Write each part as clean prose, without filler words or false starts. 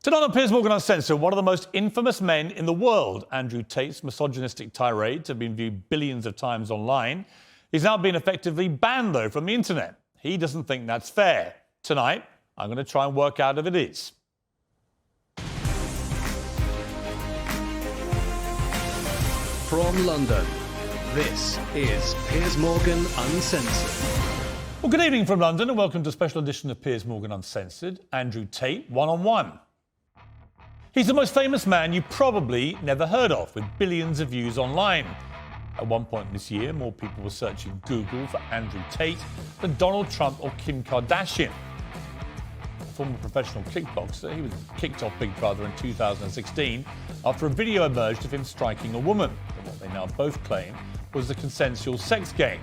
Tonight on Piers Morgan Uncensored, one of the most infamous men in the world, Andrew Tate's misogynistic tirades have been viewed billions of times online. He's now been effectively banned, though, from the internet. He doesn't think that's fair. Tonight, I'm going to try and work out if it is. From London, this is Piers Morgan Uncensored. Well, good evening from London and welcome to a special edition of Piers Morgan Uncensored. Andrew Tate, one-on-one. He's the most famous man you probably never heard of, with billions of views online. At one point this year, more people were searching Google for Andrew Tate than Donald Trump or Kim Kardashian. A former professional kickboxer, he was kicked off Big Brother in 2016 after a video emerged of him striking a woman, in what they now both claim was a consensual sex game.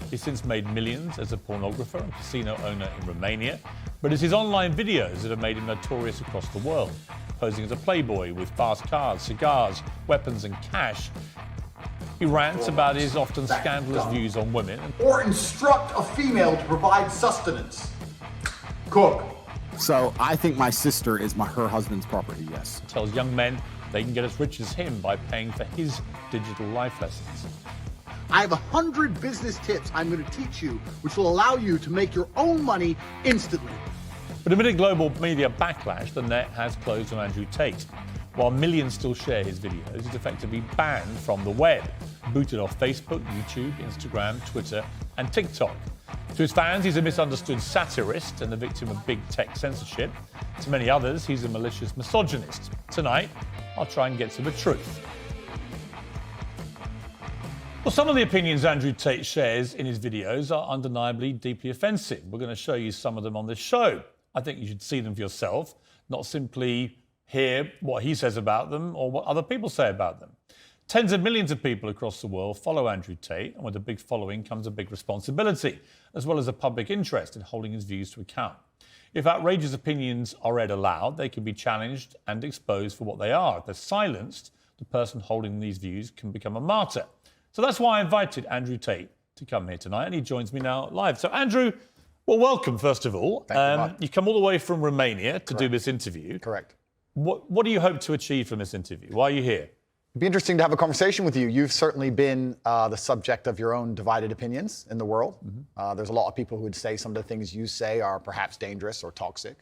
He's since made millions as a pornographer and casino owner in Romania, but it's his online videos that have made him notorious across the world. Posing as a playboy with fast cars, cigars, weapons and cash. He rants about his often scandalous views on women. Or instruct a female to provide sustenance. Cook. So I think my sister is her husband's property, yes. Tells young men they can get as rich as him by paying for his digital life lessons. I have 100 business tips I'm going to teach you, which will allow you to make your own money instantly. But amid global media backlash, the net has closed on Andrew Tate. While millions still share his videos, he's effectively banned from the web, booted off Facebook, YouTube, Instagram, Twitter and TikTok. To his fans, he's a misunderstood satirist and the victim of big tech censorship. To many others, he's a malicious misogynist. Tonight, I'll try and get to the truth. Well, some of the opinions Andrew Tate shares in his videos are undeniably deeply offensive. We're going to show you some of them on this show. I think you should see them for yourself, not simply hear what he says about them or what other people say about them. Tens of millions of people across the world follow Andrew Tate, and with a big following comes a big responsibility, as well as a public interest in holding his views to account. If outrageous opinions are read aloud, they can be challenged and exposed for what they are. If they're silenced, the person holding these views can become a martyr. So that's why I invited Andrew Tate to come here tonight, and he joins me now live. So Andrew, well, welcome, first of all. Thank you. You come all the way from Romania to do this interview. Correct. What do you hope to achieve from this interview? Why are you here? It'd be interesting to have a conversation with you. You've certainly been the subject of your own divided opinions in the world. There's a lot of people who would say some of the things you say are perhaps dangerous or toxic.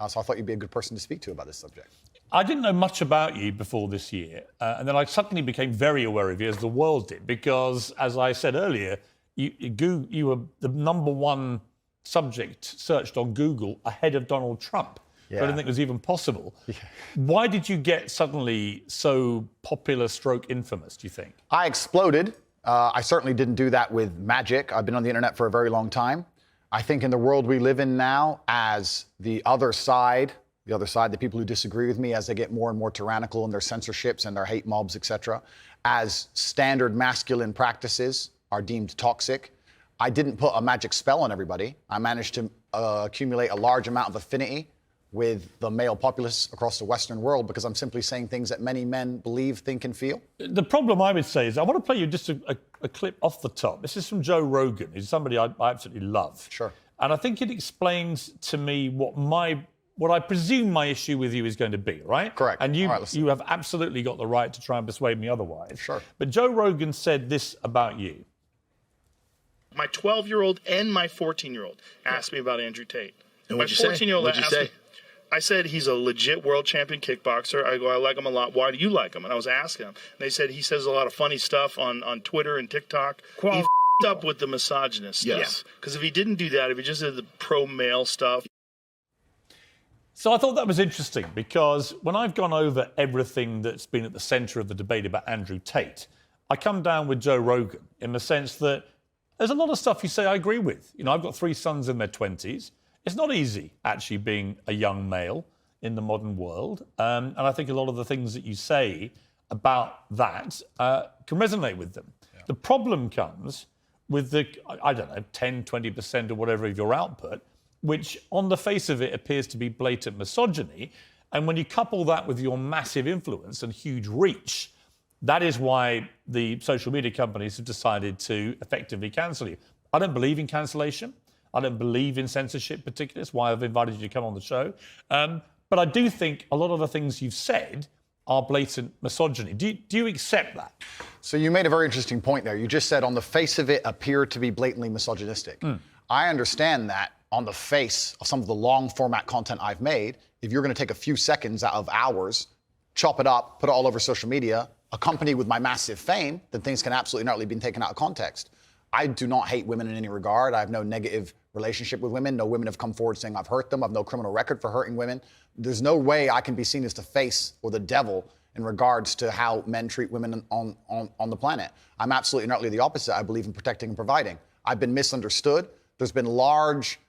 So I thought you'd be a good person to speak to about this subject. I didn't know much about you before this year, and then I suddenly became very aware of you, as the world did, because, as I said earlier, you were the number one subject searched on Google ahead of Donald Trump. Yeah. I didn't think it was even possible. Yeah. Why did you get suddenly so popular / infamous, do you think? I exploded. I certainly didn't do that with magic. I've been on the internet for a very long time. I think in the world we live in now, as the other side, the people who disagree with me, as they get more and more tyrannical in their censorships and their hate mobs, etc., as standard masculine practices are deemed toxic, I didn't put a magic spell on everybody. I managed to accumulate a large amount of affinity with the male populace across the Western world because I'm simply saying things that many men believe, think, and feel. The problem I would say is I want to play you just a clip off the top. This is from Joe Rogan, who's somebody I absolutely love. Sure. And I think it explains to me what I presume my issue with you is going to be, right? Correct. And you have absolutely got the right to try and persuade me otherwise. Sure. But Joe Rogan said this about you. My 12-year-old and my 14-year-old asked me about Andrew Tate. And my what'd you 14-year-old say? asked me, I said he's a legit world champion kickboxer. I go, I like him a lot. Why do you like him? And I was asking him. And they said he says a lot of funny stuff on Twitter and TikTok. He f***ed up with the misogynist stuff. Yes. Because if he didn't do that, if he just did the pro-male stuff. So I thought that was interesting because when I've gone over everything that's been at the centre of the debate about Andrew Tate, I come down with Joe Rogan in the sense that there's a lot of stuff you say I agree with. You know, I've got 3 sons in their 20s. It's not easy, actually, being a young male in the modern world. And I think a lot of the things that you say about that can resonate with them. Yeah. The problem comes with the, 10, 20% or whatever of your output, which on the face of it appears to be blatant misogyny. And when you couple that with your massive influence and huge reach, that is why the social media companies have decided to effectively cancel you. I don't believe in cancellation. I don't believe in censorship particularly. That's why I've invited you to come on the show. But I do think a lot of the things you've said are blatant misogyny. Do you accept that? So you made a very interesting point there. You just said on the face of it appear to be blatantly misogynistic. I understand that on the face of some of the long format content I've made, if you're going to take a few seconds out of hours, chop it up, put it all over social media, accompanied with my massive fame, then things can absolutely not be taken out of context. I do not hate women in any regard. I have no negative relationship with women. No women have come forward saying I've hurt them. I have no criminal record for hurting women. There's no way I can be seen as the face or the devil in regards to how men treat women on the planet. I'm absolutely and utterly the opposite. I believe in protecting and providing. I've been misunderstood. There's been large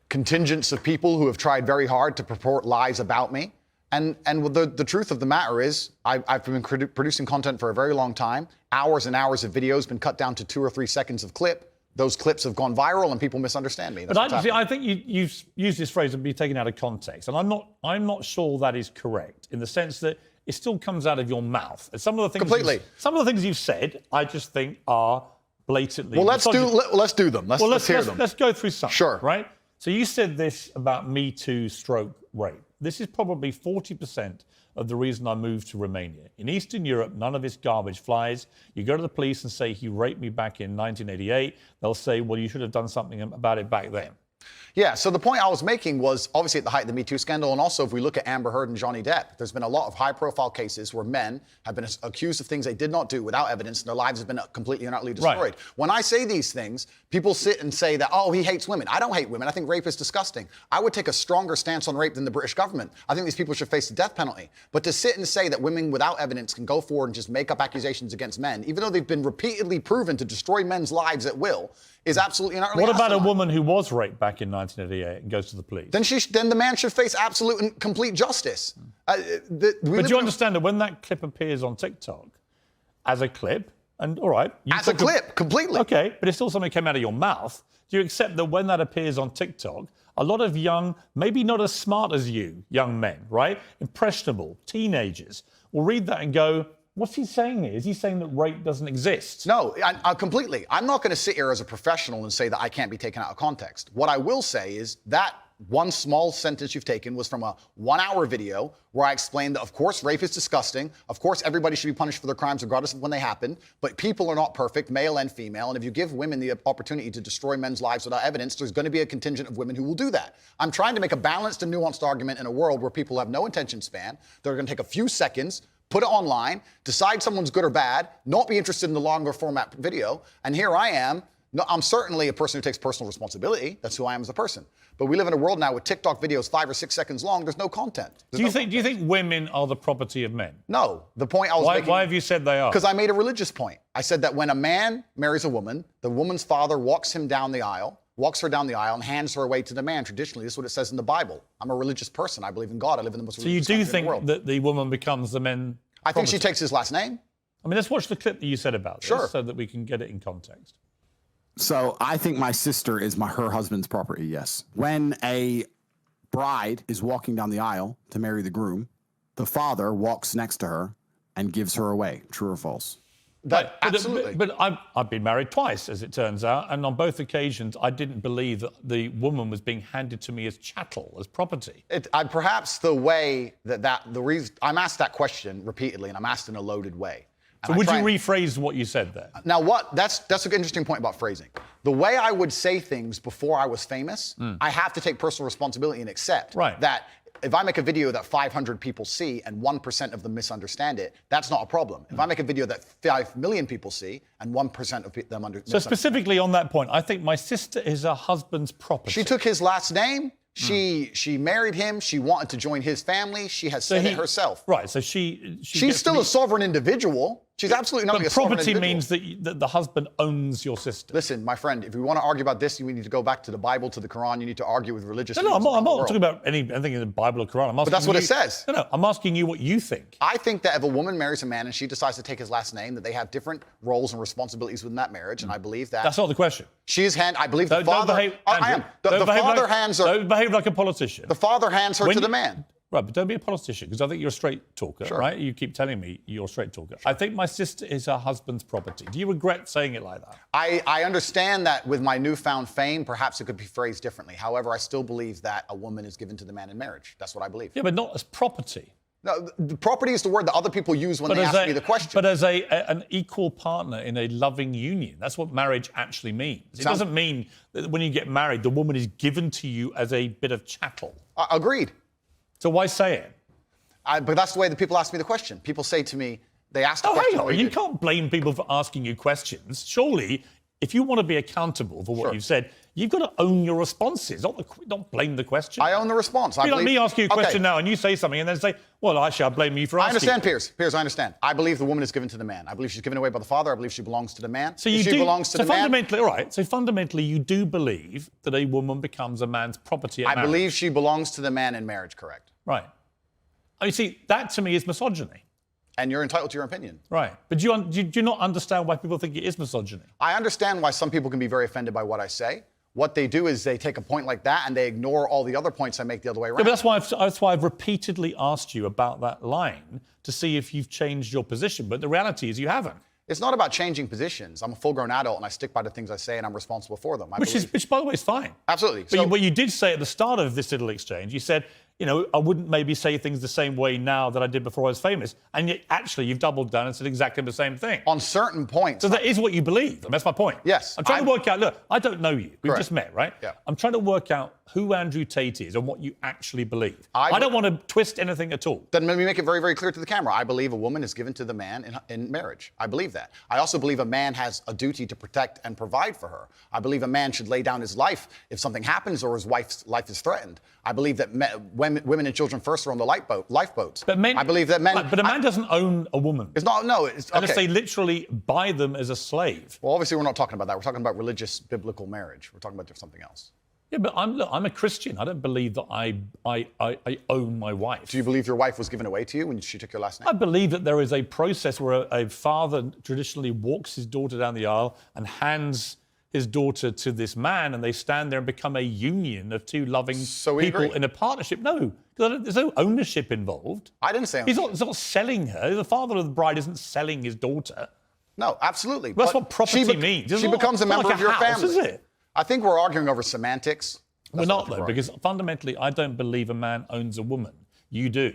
contingents of people who have tried very hard to purport lies about me. And the truth of the matter is, I've been producing content for a very long time. Hours and hours of videos been cut down to 2 or 3 seconds of clip. Those clips have gone viral and people misunderstand me. But I think you've used this phrase and be taken out of context. And I'm not sure that is correct in the sense that it still comes out of your mouth. And some of the things some of the things you've said, I just think are blatantly. Well, let's do them. Let's hear them. Let's go through some. Sure. Right? So you said this about Me Too / rape. This is probably 40% of the reason I moved to Romania. In Eastern Europe, none of this garbage flies. You go to the police and say, he raped me back in 1988. They'll say, well, you should have done something about it back then. Yeah, so the point I was making was obviously at the height of the Me Too scandal, and also if we look at Amber Heard and Johnny Depp, there's been a lot of high-profile cases where men have been accused of things they did not do without evidence, and their lives have been completely and utterly destroyed. Right. When I say these things, people sit and say that, oh, he hates women. I don't hate women. I think rape is disgusting. I would take a stronger stance on rape than the British government. I think these people should face the death penalty. But to sit and say that women without evidence can go forward and just make up accusations against men, even though they've been repeatedly proven to destroy men's lives at will, is absolutely and utterly What about asinine. a woman who was raped back in 1988 and goes to the police? Then the man should face absolute and complete justice. But do you understand that when that clip appears on TikTok as a clip, and all right... As a clip, completely. Okay, but it's still something that came out of your mouth. Do you accept that when that appears on TikTok, a lot of young, maybe not as smart as you, young men, right? Impressionable, teenagers, will read that and go, what's he saying here? Is he saying that rape doesn't exist? No, I completely. I'm not going to sit here as a professional and say that I can't be taken out of context. What I will say is that one small sentence you've taken was from a 1-hour video where I explained that, of course, rape is disgusting. Of course, everybody should be punished for their crimes regardless of when they happen. But people are not perfect, male and female. And if you give women the opportunity to destroy men's lives without evidence, there's going to be a contingent of women who will do that. I'm trying to make a balanced and nuanced argument in a world where people have no attention span. They're going to take a few seconds, put it online, decide someone's good or bad, not be interested in the longer format video. And here I am. No, I'm certainly a person who takes personal responsibility. That's who I am as a person. But we live in a world now with TikTok videos 5 or 6 seconds long. There's no content. Do you think women are the property of men? No. The point I was making... Why have you said they are? Because I made a religious point. I said that when a man marries a woman, the woman's father walks her down the aisle, and hands her away to the man. Traditionally, this is what it says in the Bible. I'm a religious person. I believe in God. I live in the most religious country in the world. So you do think that the woman becomes the men? I think she takes his last name. I mean, let's watch the clip that you said about this so that we can get it in context. So I think my sister is her husband's property, yes. When a bride is walking down the aisle to marry the groom, the father walks next to her and gives her away. True or false? Absolutely. But I've been married twice, as it turns out, and on both occasions, I didn't believe that the woman was being handed to me as chattel, as property. Perhaps the way the reason I'm asked that question repeatedly, and I'm asked in a loaded way. So would you rephrase what you said there? Now, that's an interesting point about phrasing. The way I would say things before I was famous, I have to take personal responsibility and accept that if I make a video that 500 people see and 1% of them misunderstand it, that's not a problem. If I make a video that 5 million people see and 1% of them understand. So specifically on that point, I think my sister is her husband's property. She took his last name. She married him. She wanted to join his family. She has said it herself. Right. So she's still a sovereign individual. She's absolutely not a sovereign individual. Property means that the husband owns your sister. Listen, my friend, if we want to argue about this, you need to go back to the Bible, to the Quran. You need to argue with religious leaders. No, I'm not talking about anything in the Bible or Quran. But that's what it says. No, I'm asking you what you think. I think that if a woman marries a man and she decides to take his last name, that they have different roles and responsibilities within that marriage, and I believe that. That's not the question. I believe the father. I am. The father hands her. Don't behave like a politician. The father hands her to the man. Right, but don't be a politician, because I think you're a straight talker, Sure. right? You keep telling me you're a straight talker. I think my sister is her husband's property. Do you regret saying it like that? I understand that with my newfound fame, perhaps it could be phrased differently. However, I still believe that a woman is given to the man in marriage. That's what I believe. Yeah, but not as property. No, the property is the word that other people use when they ask me the question. But as an equal partner in a loving union. That's what marriage actually means. It doesn't mean that when you get married, the woman is given to you as a bit of chattel. Agreed. So why say it? But that's the way that people ask me the question. People say to me, they ask the Oh, question. hang on. You can't blame people for asking you questions. Surely, if you want to be accountable for what you've said, you've got to own your responses, not blame the question. I own the response. Like me asking you a question now and you say something and then say, well, actually, I blame you for asking. I understand, Piers. Piers, I understand. I believe the woman is given to the man. I believe she's given away by the father. I believe she belongs to the man. So fundamentally, all right. So fundamentally, you do believe that a woman becomes a man's property at marriage. I believe she belongs to the man in marriage, correct. Right. Oh, you see, that to me is misogyny. And you're entitled to your opinion. Right. But do you not understand why people think it is misogyny? I understand why some people can be very offended by what I say. What they do is they take a point like that and they ignore all the other points I make the other way around. Yeah, but that's why I've repeatedly asked you about that line to see if you've changed your position. But the reality is you haven't. It's not about changing positions. I'm a full-grown adult and I stick by the things I say and I'm responsible for them. Which, by the way, is fine. Absolutely. But you did say at the start of this little exchange, you said, I wouldn't maybe say things the same way now that I did before I was famous. And yet, actually, you've doubled down and said exactly the same thing. On certain points. So that is what you believe. And that's my point. Yes. I'm trying to work out, look, I don't know you. We've just met, right? Yeah. I'm trying to work out who Andrew Tate is and what you actually believe. I don't want to twist anything at all. Then let me make it very, very clear to the camera. I believe a woman is given to the man in marriage. I believe that. I also believe a man has a duty to protect and provide for her. I believe a man should lay down his life if something happens or his wife's life is threatened. I believe that women and children first are on the lifeboats. But men, I believe that men. But a man doesn't own a woman. It's not. No. It's okay. Unless they literally buy them as a slave. Well, obviously, we're not talking about that. We're talking about religious, biblical marriage. We're talking about something else. Yeah, but I'm a Christian. I don't believe that I own my wife. Do you believe your wife was given away to you when she took your last name? I believe that there is a process where a father traditionally walks his daughter down the aisle and hands his daughter to this man, and they stand there and become a union of two loving people in a partnership. No, because there's no ownership involved. I didn't say ownership. He's not selling her. The father of the bride isn't selling his daughter. No, absolutely. That's what property means. She becomes a member of your family. Is it? I think we're arguing over semantics. We're not, though, because fundamentally, I don't believe a man owns a woman. You do.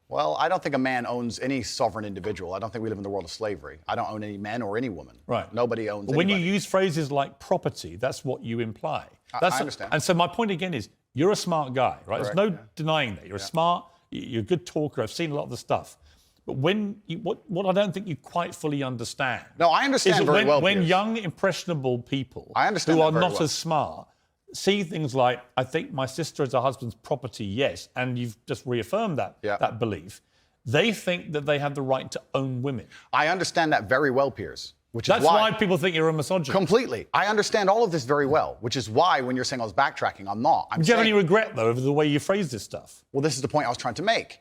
Well, I don't think a man owns any sovereign individual. I don't think we live in the world of slavery. I don't own any men or any woman. Right. Nobody owns anybody. When you use phrases like property, that's what you imply. I understand. And so my point again is, you're a smart guy, right? Correct, There's no denying that. You're smart, you're a good talker. I've seen a lot of the stuff. But what I don't think you quite fully understand. No, I understand very well, when Piers. young, impressionable people who are not as smart see things like, I think my sister is her husband's property, yes, and you've just reaffirmed that belief. They think that they have the right to own women. I understand that very well, Piers. That's why people think you're a misogynist. Completely. I understand all of this very well, which is why when you're saying I was backtracking, I'm not. Do you have any regret, though, over the way you phrase this stuff? Well, this is the point I was trying to make.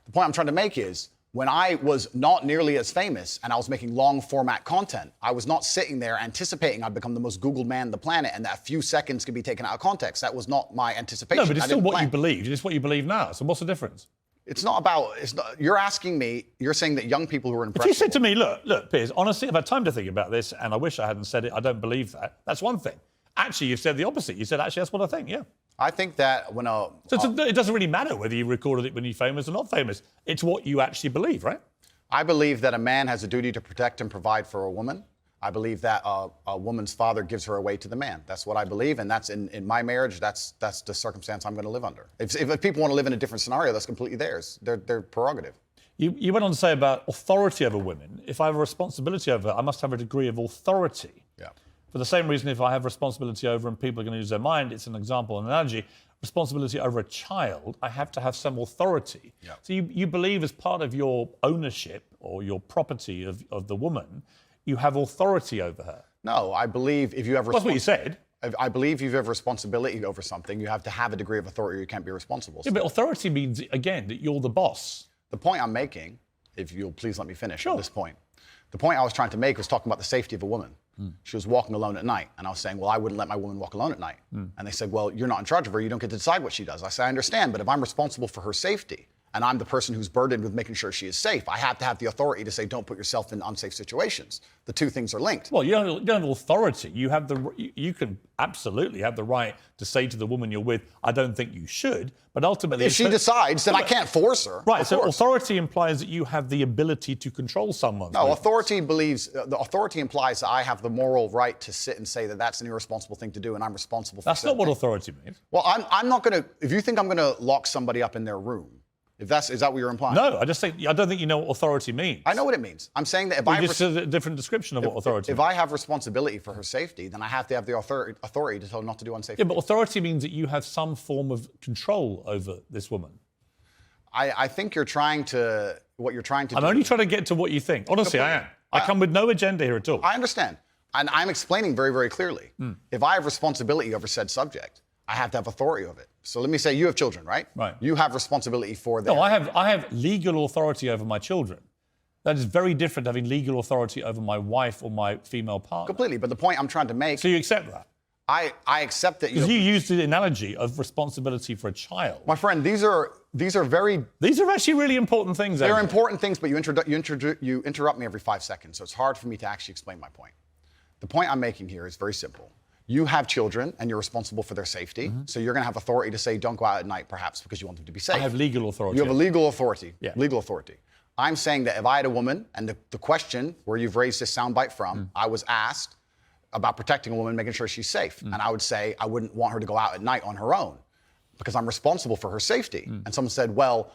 The point I'm trying to make is, when I was not nearly as famous and I was making long format content, I was not sitting there anticipating I'd become the most Googled man on the planet and that a few seconds could be taken out of context. That was not my anticipation. No, but it's still what you believed. It's what you believe now. So what's the difference? It's not about, you're asking me, you're saying that young people who are impressionable. If you said to me, look, Piers, honestly, I've had time to think about this and I wish I hadn't said it, I don't believe that. That's one thing. Actually, you've said the opposite. You said, actually, that's what I think, yeah. I think that when it doesn't really matter whether you recorded it when you're famous or not famous. It's what you actually believe, right? I believe that a man has a duty to protect and provide for a woman. I believe that a woman's father gives her away to the man. That's what I believe, and that's in my marriage. That's the circumstance I'm going to live under. If people want to live in a different scenario, that's completely theirs. Their prerogative. You went on to say about authority over women. If I have a responsibility over her, I must have a degree of authority. Yeah. For the same reason, if I have responsibility over and people are going to use their mind, it's an example, an analogy. Responsibility over a child, I have to have some authority. Yeah. So you believe as part of your ownership or your property of the woman, you have authority over her. No, I believe if you have That's what you said. I believe if you have responsibility over something, you have to have a degree of authority or you can't be responsible. Yeah, but authority means, again, that you're the boss. The point I'm making, if you'll please let me finish at this point, the point I was trying to make was talking about the safety of a woman. She was walking alone at night. And I was saying, well, I wouldn't let my woman walk alone at night. And they said, well, you're not in charge of her. You don't get to decide what she does. I said, I understand, but if I'm responsible for her safety, and I'm the person who's burdened with making sure she is safe, I have to have the authority to say, don't put yourself in unsafe situations. The two things are linked. Well, you don't have authority. You have you can absolutely have the right to say to the woman you're with, I don't think you should, but ultimately... If she decides, then I can't force her. Right, so authority implies that you have the ability to control someone. No, authority the authority implies that I have the moral right to sit and say that that's an irresponsible thing to do and I'm responsible for That's not what authority means. Well, I'm not going to... If you think I'm going to lock somebody up in their room, is that what you're implying? No, I don't think you know what authority means. I know what it means. I'm saying that if I just a different description of what authority means. If I have responsibility for her safety, then I have to have the authority to tell her not to do unsafe things. Yeah, but authority means that you have some form of control over this woman. I think what you're trying to do... I'm only trying to get to what you think. Honestly, I am. I come with no agenda here at all. I understand. And I'm explaining very, very clearly. If I have responsibility over said subject, I have to have authority of it. So let me say you have children, right? Right. You have responsibility for them. No, I have legal authority over my children. That is very different to having legal authority over my wife or my female partner. Completely. But the point I'm trying to make... So you accept that? I accept that... Because you used the analogy of responsibility for a child. My friend, these are very... These are actually really important things. They're important things, but you interrupt me every 5 seconds. So it's hard for me to actually explain my point. The point I'm making here is very simple. You have children, and you're responsible for their safety. So you're going to have authority to say, don't go out at night, perhaps, because you want them to be safe. I have legal authority. You have a legal authority. Yeah. Legal authority. I'm saying that if I had a woman, and the question where you've raised this soundbite from, I was asked about protecting a woman, making sure she's safe. And I would say I wouldn't want her to go out at night on her own because I'm responsible for her safety. And someone said, well,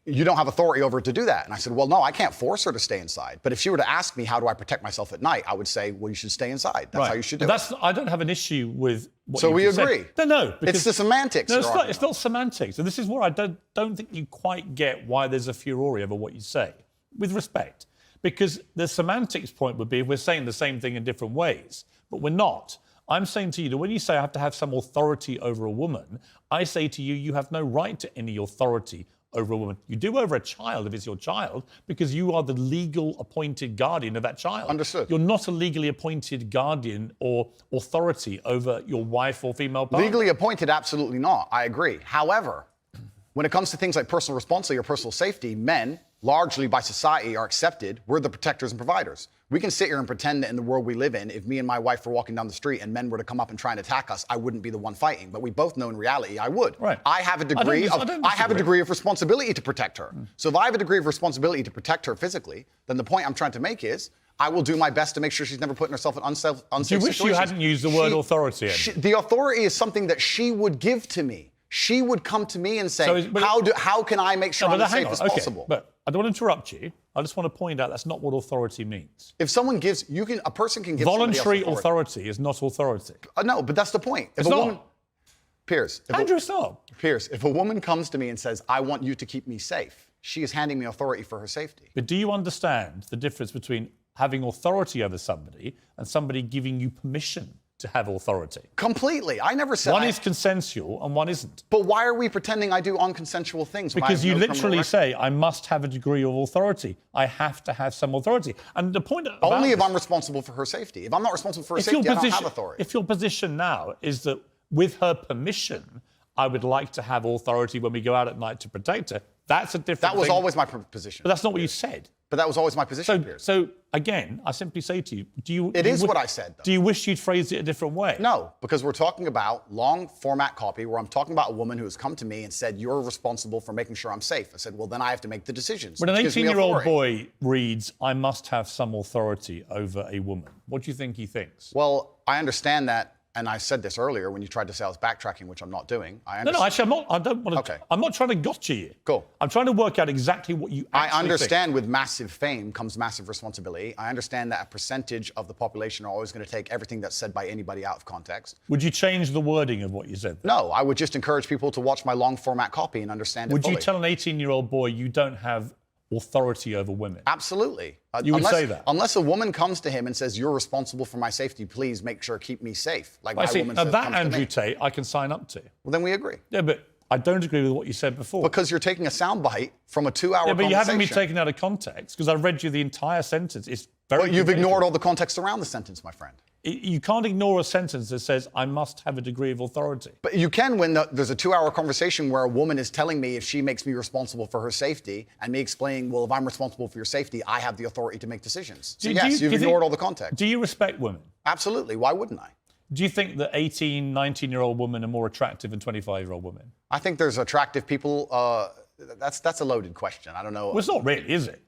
you don't have authority over her to do that. And I said, well, no, I can't force her to stay inside. But if she were to ask me, how do I protect myself at night? I would say, well, you should stay inside. That's how you should do it. I don't have an issue with what So you we just agree. said. No. It's the semantics. No, it's not semantics. And this is where I don't think you quite get why there's a furore over what you say, with respect. Because the semantics point would be if we're saying the same thing in different ways, but we're not. I'm saying to you that when you say I have to have some authority over a woman, I say to you, you have no right to any authority over a woman. You do over a child if it's your child, because you are the legal appointed guardian of that child. Understood. You're not a legally appointed guardian or authority over your wife or female partner. Legally appointed, absolutely not. I agree. However, when it comes to things like personal responsibility or personal safety, men, largely by society, are accepted. We're the protectors and providers. We can sit here and pretend that in the world we live in, if me and my wife were walking down the street and men were to come up and try and attack us, I wouldn't be the one fighting. But we both know in reality I would. Right. I have a degree of responsibility to protect her. So if I have a degree of responsibility to protect her physically, then the point I'm trying to make is I will do my best to make sure she's never putting herself in unsafe situations. Do you wish you hadn't used the word authority? The authority is something that she would give to me. She would come to me and say, how can I make sure I'm as safe as possible? But I don't want to interrupt you. I just want to point out that's not what authority means. If someone gives, a person can give voluntary authority is not authority. No, but that's the point. It's not. Piers. Andrew, stop. Piers, if a woman comes to me and says, I want you to keep me safe, she is handing me authority for her safety. But do you understand the difference between having authority over somebody and somebody giving you permission to have authority? Completely. I never said one is consensual and one isn't. But why are we pretending I do unconsensual things? Because you literally say, I must have a degree of authority. I have to have some authority. And the point about only if I'm responsible for her safety. If I'm not responsible for her safety, I don't have authority. If your position now is that with her permission, I would like to have authority when we go out at night to protect her, that's a different That was thing. always my position. But that's not what you said. But that was always my position, Piers. So again, I simply say to you, It is what I said, though. Do you wish you'd phrased it a different way? No, because we're talking about long format copy where I'm talking about a woman who has come to me and said, you're responsible for making sure I'm safe. I said, well, then I have to make the decisions. When an 18-year-old boy reads, I must have some authority over a woman, what do you think he thinks? Well, I understand that. And I said this earlier when you tried to say I was backtracking, which I'm not doing. No, actually, I'm not. I don't want to. Okay. I'm not trying to gotcha you. Cool. I'm trying to work out exactly what you actually I understand think. with massive fame comes massive responsibility. I understand that a percentage of the population are always going to take everything that's said by anybody out of context. Would you change the wording of what you said? No, I would just encourage people to watch my long format copy and understand it Would fully. you tell an 18-year-old boy you don't have authority over women? Absolutely. You would say that? Unless a woman comes to him and says, you're responsible for my safety, please make sure, keep me safe. Like I see. woman Now says, that, comes to Andrew me. Tate, I can sign up to. Well, then we agree. Yeah, but I don't agree with what you said before. Because you're taking a soundbite from a 2-hour conversation. Yeah, but you haven't been taken out of context because I read you the entire sentence. It's very But you've ignored all the context around the sentence, my friend. You can't ignore a sentence that says, I must have a degree of authority. But you can when there's a 2-hour conversation where a woman is telling me if she makes me responsible for her safety, and me explaining, well, if I'm responsible for your safety, I have the authority to make decisions. So yes, you've ignored all the context. Do you respect women? Absolutely. Why wouldn't I? Do you think that 18, 19-year-old women are more attractive than 25-year-old women? I think there's attractive people. That's a loaded question. I don't know. Well, it's not really, is it?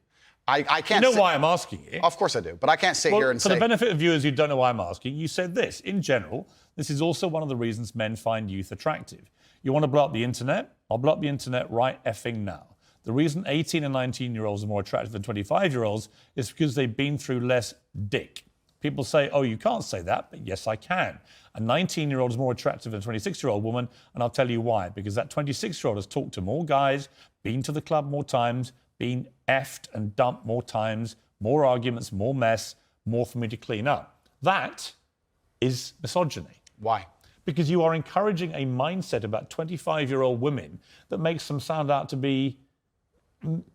I can't. You know why I'm asking you? Of course I do, but I can't sit here and for say. the benefit of viewers who don't know why I'm asking, you said this. In general, this is also one of the reasons men find youth attractive. You want to blow up the internet? I'll blow up the internet right effing now. The reason 18 and 19-year-olds are more attractive than 25-year-olds is because they've been through less dick. People say, oh, you can't say that, but yes, I can. A 19-year-old is more attractive than a 26-year-old woman, and I'll tell you why. Because that 26-year-old has talked to more guys, been to the club more times, been effed and dumped more times, more arguments, more mess, more for me to clean up. That is misogyny. Why? Because you are encouraging a mindset about 25-year-old women that makes them sound out to be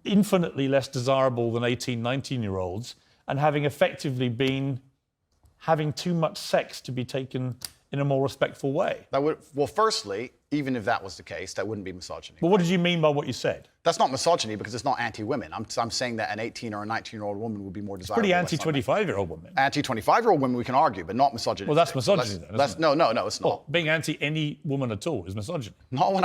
infinitely less desirable than 18, 19-year-olds, and having effectively been having too much sex to be taken in a more respectful way. Well, firstly, even if that was the case, that wouldn't be misogyny. But what did you mean by what you said? That's not misogyny because it's not anti-women. I'm saying that an 18 or a 19-year-old woman would be more desirable. Pretty anti-25-year-old woman. Anti-25-year-old women we can argue, but not misogyny. Well, that's misogyny then, isn't it? No, it's not. Well, being anti any woman at all is misogyny. Not when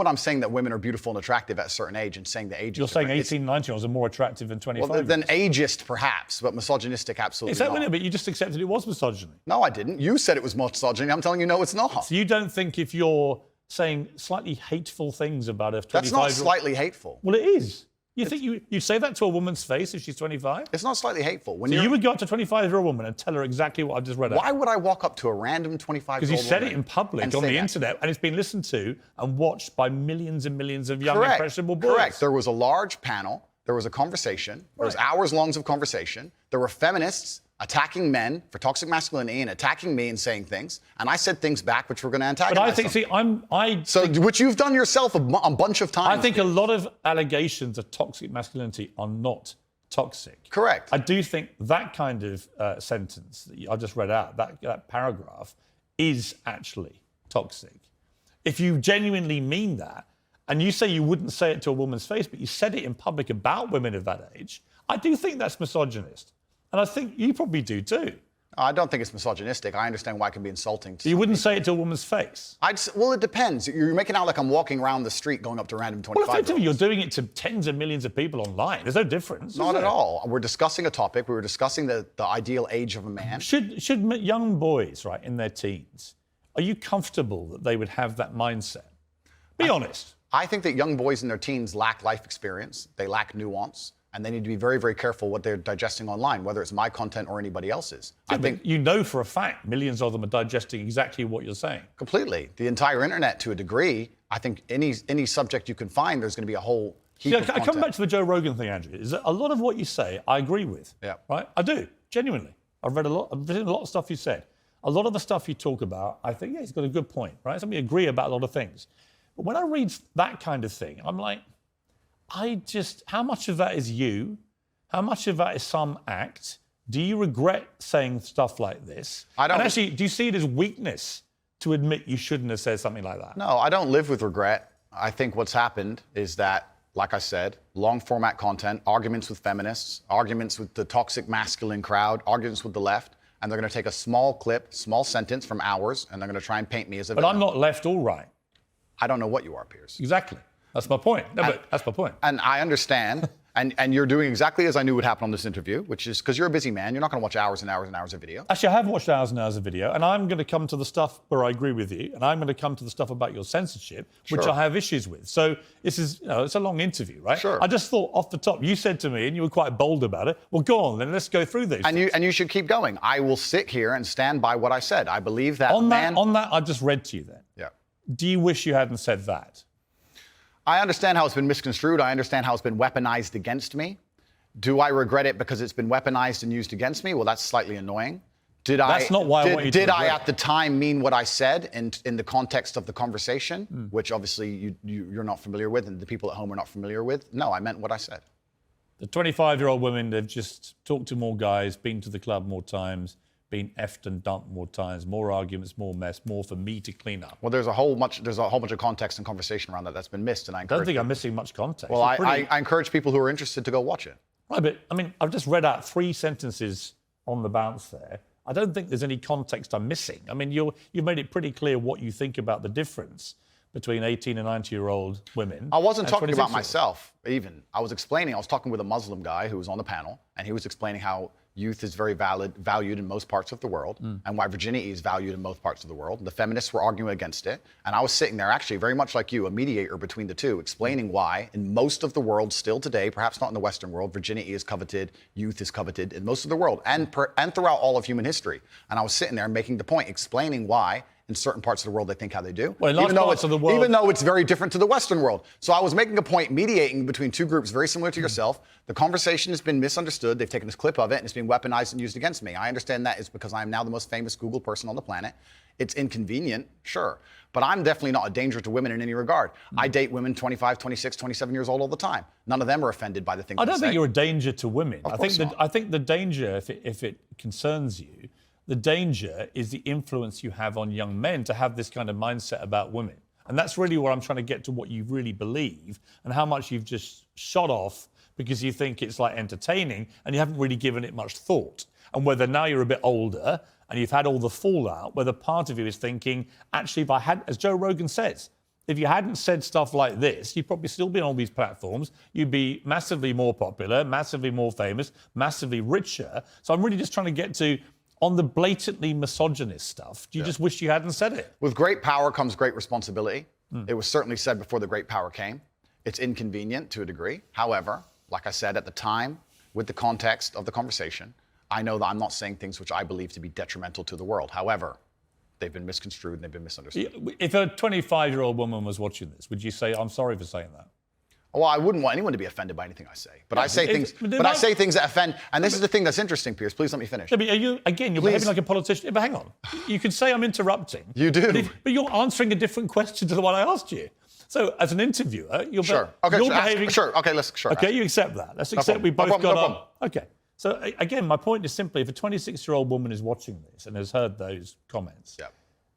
I'm saying that women are beautiful and attractive at a certain age and saying the age You're is saying different. 18, 19-year-olds are more attractive than 25 Well, than ageist perhaps, but misogynistic absolutely Is that not. but you just accepted it was misogyny. No, I didn't. You said it was misogyny. I'm telling you, no, it's not. So you don't think if you're saying slightly hateful things about a 25-year-old... That's not slightly hateful. Well, it is. You think you say that to a woman's face if she's 25? It's not slightly hateful. So you would go up to a 25-year-old woman and tell her exactly what I've just read out? Why would I walk up to a random 25-year-old woman? Because you said it in public on the internet, and it's been listened to and watched by millions and millions of young, impressionable boys. Correct. There was a large panel. There was a conversation. There was hours longs of conversation. There were feminists attacking men for toxic masculinity and attacking me and saying things, and I said things back which were going to antagonize them. Which you've done yourself a bunch of times. I think a lot of allegations of toxic masculinity are not toxic. Correct. I do think that kind of sentence that I just read out, that paragraph, is actually toxic. If you genuinely mean that, and you say you wouldn't say it to a woman's face, but you said it in public about women of that age, I do think that's misogynist. And I think you probably do too. I don't think it's misogynistic. I understand why it can be insulting. You wouldn't say it to a woman's face? Well, it depends. You're making out like I'm walking around the street going up to random 25-year-olds. Well, effectively, you're doing it to tens of millions of people online. There's no difference. Not at all. We're discussing a topic. We were discussing the ideal age of a man. Should young boys, right, in their teens, are you comfortable that they would have that mindset? Be honest. I think that young boys in their teens lack life experience. They lack nuance. And they need to be very, very careful what they're digesting online, whether it's my content or anybody else's. Yeah, I think you know for a fact millions of them are digesting exactly what you're saying. Completely. The entire internet, to a degree, I think any subject you can find, there's going to be a whole heap of content. I come back to the Joe Rogan thing, Andrew. Is that a lot of what you say, I agree with. Yeah. Right? I do, genuinely. I've written a lot of stuff you said. A lot of the stuff you talk about, I think, yeah, he's got a good point, right? Something agree about a lot of things. But when I read that kind of thing, I'm like, how much of that is you? How much of that is some act? Do you regret saying stuff like this? I don't. And actually, do you see it as weakness to admit you shouldn't have said something like that? No, I don't live with regret. I think what's happened is that, like I said, long format content, arguments with feminists, arguments with the toxic masculine crowd, arguments with the left, and they're going to take a small clip, small sentence from ours, and they're going to try and paint me as a villain. But I'm not left or right. I don't know what you are, Piers. Exactly. That's my point. No, but that's my point. And I understand. And you're doing exactly as I knew would happen on this interview, which is because you're a busy man. You're not going to watch hours and hours and hours of video. Actually, I have watched hours and hours of video, and I'm going to come to the stuff where I agree with you, and I'm going to come to the stuff about your censorship, which I have issues with. So this is, it's a long interview, right? Sure. I just thought off the top, you said to me, and you were quite bold about it, well, go on, then let's go through these. And you should keep going. I will sit here and stand by what I said. I believe that on that, I just read to you then. Yeah. Do you wish you hadn't said that? I understand how it's been misconstrued. I understand how it's been weaponized against me. Do I regret it because it's been weaponized and used against me? Well, that's slightly annoying. That's not why I want you to Did I regret at the time mean what I said in the context of the conversation, which obviously you're not familiar with and the people at home are not familiar with? No, I meant what I said. The 25-year-old women, they've just talked to more guys, been to the club more times, been effed and dumped more times, more arguments, more mess, more for me to clean up. Well, there's a whole bunch of context and conversation around that's been missed, and I don't think I'm missing much context. Well, I encourage people who are interested to go watch it. Right, but I mean, I've just read out 3 sentences on the bounce there. I don't think there's any context I'm missing. I mean, you've made it pretty clear what you think about the difference between 18 and 90-year-old women. I wasn't talking about myself, even. I was talking with a Muslim guy who was on the panel, and he was explaining how youth is very valued in most parts of the world, and why virginity is valued in most parts of the world. The feminists were arguing against it, and I was sitting there, actually, very much like you, a mediator between the two, explaining why, in most of the world still today, perhaps not in the Western world, virginity is coveted, youth is coveted in most of the world, and throughout all of human history. And I was sitting there making the point, explaining why in certain parts of the world they think how they do, well, even though it's very different to the Western world. So I was making a point, mediating between two groups very similar to yourself. The conversation has been misunderstood. They've taken this clip of it and it's been weaponized and used against me. I understand that is because I am now the most famous Google person on the planet. It's inconvenient, sure, but I'm definitely not a danger to women in any regard. I date women 25, 26, 27 years old all the time. None of them are offended by the things I don't think you're a danger to women. I think the danger, if it concerns you, the danger is the influence you have on young men to have this kind of mindset about women. And that's really where I'm trying to get to what you really believe and how much you've just shot off because you think it's like entertaining and you haven't really given it much thought. And whether now you're a bit older and you've had all the fallout, whether part of you is thinking, actually, if I had, as Joe Rogan says, if you hadn't said stuff like this, you'd probably still be on all these platforms. You'd be massively more popular, massively more famous, massively richer. So I'm really just trying to get to, on the blatantly misogynist stuff, do you just wish you hadn't said it? With great power comes great responsibility. It was certainly said before the great power came. It's inconvenient to a degree. However, like I said at the time, with the context of the conversation, I know that I'm not saying things which I believe to be detrimental to the world. However, they've been misconstrued and they've been misunderstood. If a 25-year-old woman was watching this, would you say, I'm sorry for saying that? Well, I wouldn't want anyone to be offended by anything I say. But I say things that offend. And this is the thing that's interesting, Piers. Please let me finish. Yeah, but you're behaving like a politician. But hang on. You could say I'm interrupting. You do. But you're answering a different question to the one I asked you. So as an interviewer, you're behaving... Sure. Okay, Okay, you accept that. Let's accept we both got on. Okay. So again, my point is simply, if a 26-year-old woman is watching this and has heard those comments,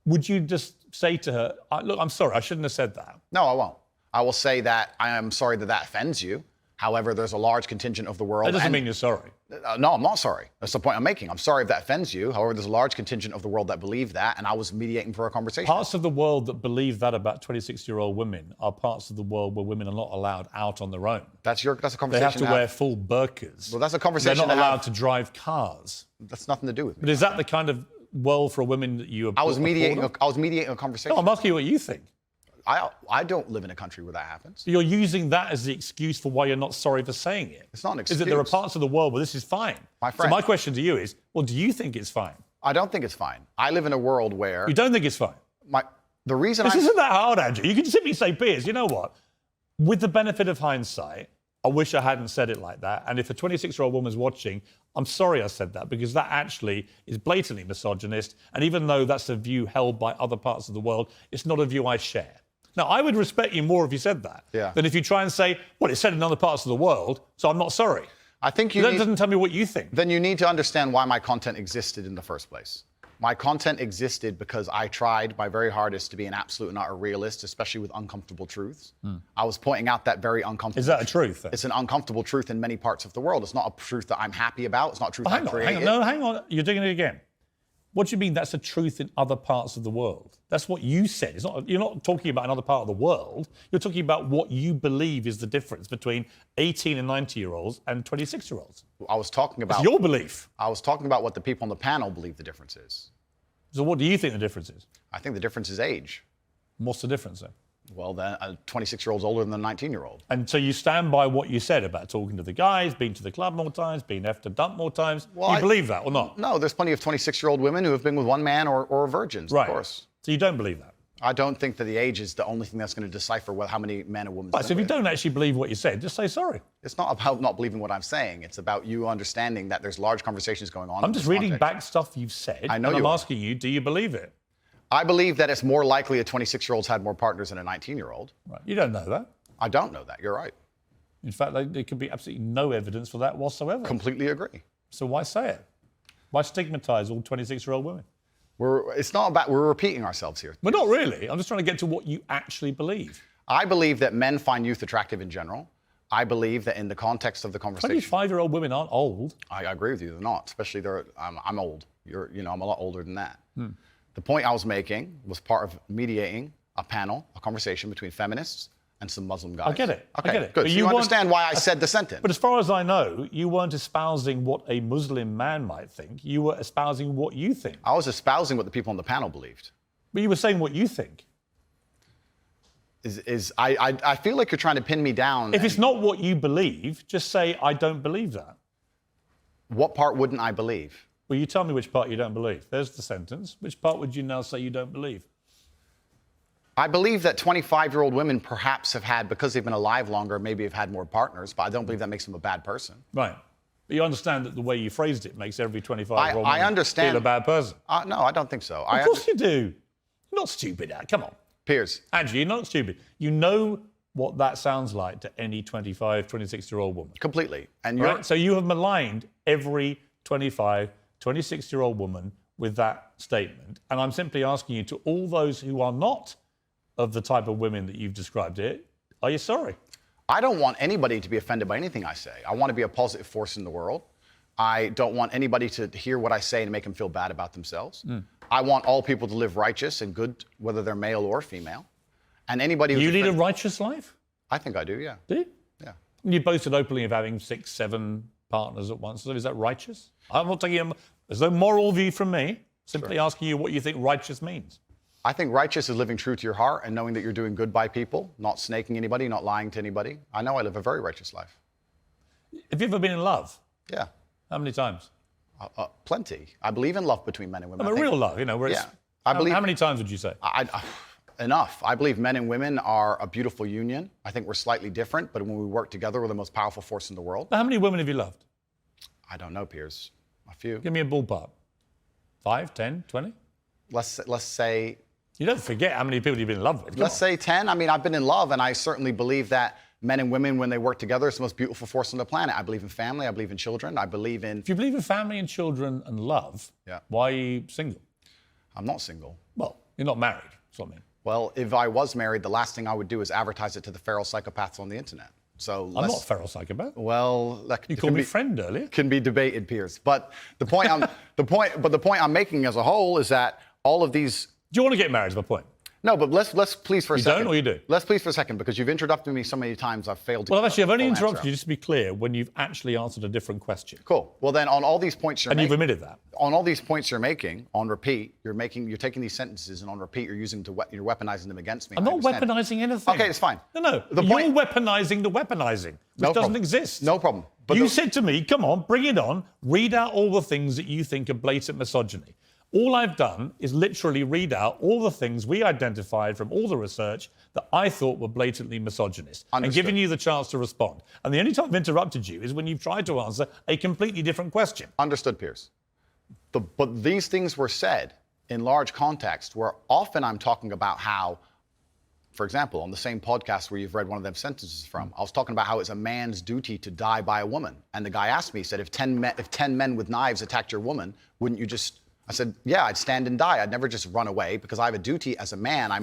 would you just say to her, look, I'm sorry, I shouldn't have said that? No, I won't. I will say that I am sorry that offends you. However, there's a large contingent of the world. That doesn't mean you're sorry. No, I'm not sorry. That's the point I'm making. I'm sorry if that offends you. However, there's a large contingent of the world that believe that, and I was mediating for a conversation. Parts of the world that believe that about 26-year-old women are parts of the world where women are not allowed out on their own. That's a conversation. They have to wear full burqas. Well, that's a conversation. They're not allowed to drive cars. That's nothing to do with me. But is that the kind of world for women that you? I was mediating a conversation. No, I'm asking you what you think. I don't live in a country where that happens. You're using that as the excuse for why you're not sorry for saying it. It's not an excuse. Is that there are parts of the world where this is fine? My friend. So my question to you is, well, do you think it's fine? I don't think it's fine. I live in a world where... You don't think it's fine? This isn't that hard, Andrew. You can simply say, Piers, you know what? With the benefit of hindsight, I wish I hadn't said it like that. And if a 26-year-old woman's watching, I'm sorry I said that, because that actually is blatantly misogynist. And even though that's a view held by other parts of the world, it's not a view I share. Now, I would respect you more if you said that than if you try and say, well, it's said in other parts of the world, so I'm not sorry. I think that doesn't tell me what you think. Then you need to understand why my content existed in the first place. My content existed because I tried my very hardest to be an absolute and utter realist, especially with uncomfortable truths. I was pointing out that very uncomfortable... Is that a truth? Then? It's an uncomfortable truth in many parts of the world. It's not a truth that I'm happy about. It's not a truth I created. Hang on. You're doing it again. What do you mean that's a truth in other parts of the world? That's what you said. You're not talking about another part of the world. You're talking about what you believe is the difference between 18 and 90-year-olds and 26-year-olds. I was talking about... It's your belief. I was talking about what the people on the panel believe the difference is. So what do you think the difference is? I think the difference is age. What's the difference then? Well, then a 26-year-old's older than a 19-year-old. And so you stand by what you said about talking to the guys, being to the club more times, being effed and dumped more times. Well, you believe that or not? No, there's plenty of 26-year-old women who have been with one man or virgins, of course. So you don't believe that? I don't think that the age is the only thing that's going to decipher how many men and women... Right, so if you don't actually believe what you said, just say sorry. It's not about not believing what I'm saying. It's about you understanding that there's large conversations going on. I'm just reading back stuff you've said. I know and I'm asking you, do you believe it? I believe that it's more likely a 26-year-old's had more partners than a 19-year-old. Right. You don't know that. I don't know that. You're right. In fact, there could be absolutely no evidence for that whatsoever. Completely agree. So why say it? Why stigmatize all 26-year-old women? It's not about, we're repeating ourselves here. Well, not really. I'm just trying to get to what you actually believe. I believe that men find youth attractive in general. I believe that in the context of the conversation, 25-year-old women aren't old. I agree with you. They're not, especially I'm old. I'm a lot older than that. The point I was making was part of mediating a panel, a conversation between feminists and some Muslim guys. I get it. Okay, I get it. good. But So you you understand want- why I said the sentence. But as far as I know, you weren't espousing what a Muslim man might think. You were espousing what you think. I was espousing what the people on the panel believed. But you were saying what you think. I feel like you're trying to pin me down. If it's not what you believe, just say, I don't believe that. What part wouldn't I believe? Well, you tell me which part you don't believe. There's the sentence. Which part would you now say you don't believe? I believe that 25-year-old women perhaps have had, because they've been alive longer, maybe have had more partners, but I don't believe that makes them a bad person. Right. But you understand that the way you phrased it makes every 25-year-old I woman understand. feel a bad person. No, I don't think so. Of course you do. You're not stupid, Ad. Come on. Piers, Andrew, you're not stupid. You know what that sounds like to any 25, 26-year-old woman. completely. And you're Right? So you have maligned every 25, 26-year-old woman with that statement. And I'm simply asking you, to all those who are not of the type of women that you've described here, are you sorry? I don't want anybody to be offended by anything I say. I want to be a positive force in the world. I don't want anybody to hear what I say and make them feel bad about themselves. I want all people to live righteous and good, whether they're male or female. And anybody who's You lead a offended- righteous life? I think I do, yeah. Do you? Yeah. You boasted openly of having 6, 7 partners at once. So is that righteous? I'm not taking there's no moral view from me. Simply asking you what you think righteous means. I think righteous is living true to your heart and knowing that you're doing good by people, not snaking anybody, not lying to anybody. I know I live a very righteous life. Have you ever been in love? Yeah. How many times? Plenty. I believe in love between men and women. I I mean, think- real love, you know, where it's... Yeah. I believe- How many times would you say? Enough. I believe men and women are a beautiful union. I think we're slightly different, but when we work together, we're the most powerful force in the world. How many women have you loved? I don't know, Piers. A few. Give me a ballpark. 5, 10, 20? Let's say You don't forget how many people you've been in love with. Come let's on. say 10. I mean, I've been in love, and I certainly believe that men and women, when they work together, it's the most beautiful force on the planet. I believe in family. I believe in children. I believe in. If you believe in family and children and love, Yeah. why are you single? I'm not single. Well, you're not married. That's what I mean. Well, if I was married, the last thing I would do is advertise it to the feral psychopaths on the internet. So I'm not a feral psychopath. Well, that You can called me be- friend earlier. can be debated, Piers. But the point the point I'm making as a whole is that all of these. Do you want to get married is my point. No, but let's please for a You second. don't or you do? Let's please for a second, because you've interrupted me so many times I've failed to. Well, actually, I've only full answer interrupted you, out. just to be clear, when you've actually answered a different question. Cool. Well, then on all these points you're And you've making, admitted that. on all these points you're making on repeat, you're taking these sentences and on repeat you're using you're weaponizing them against me. I'm I not understand. weaponizing anything. Okay, it's fine. No. The You're point- weaponizing the weaponizing, which No doesn't problem. exist. No problem. But You said to me, come on, bring it on, read out all the things that you think are blatant misogyny. All I've done is literally read out all the things we identified from all the research that I thought were blatantly misogynist and Understood. given you the chance to respond. And the only time I've interrupted you is when you've tried to answer a completely different question. Understood, Piers. But these things were said in large context where often I'm talking about how, for example, on the same podcast where you've read one of them sentences from, I was talking about how it's a man's duty to die by a woman. And the guy asked me, he said, if 10 men with knives attacked your woman, wouldn't you just... I said, yeah, I'd stand and die. I'd never just run away because I have a duty as a man. I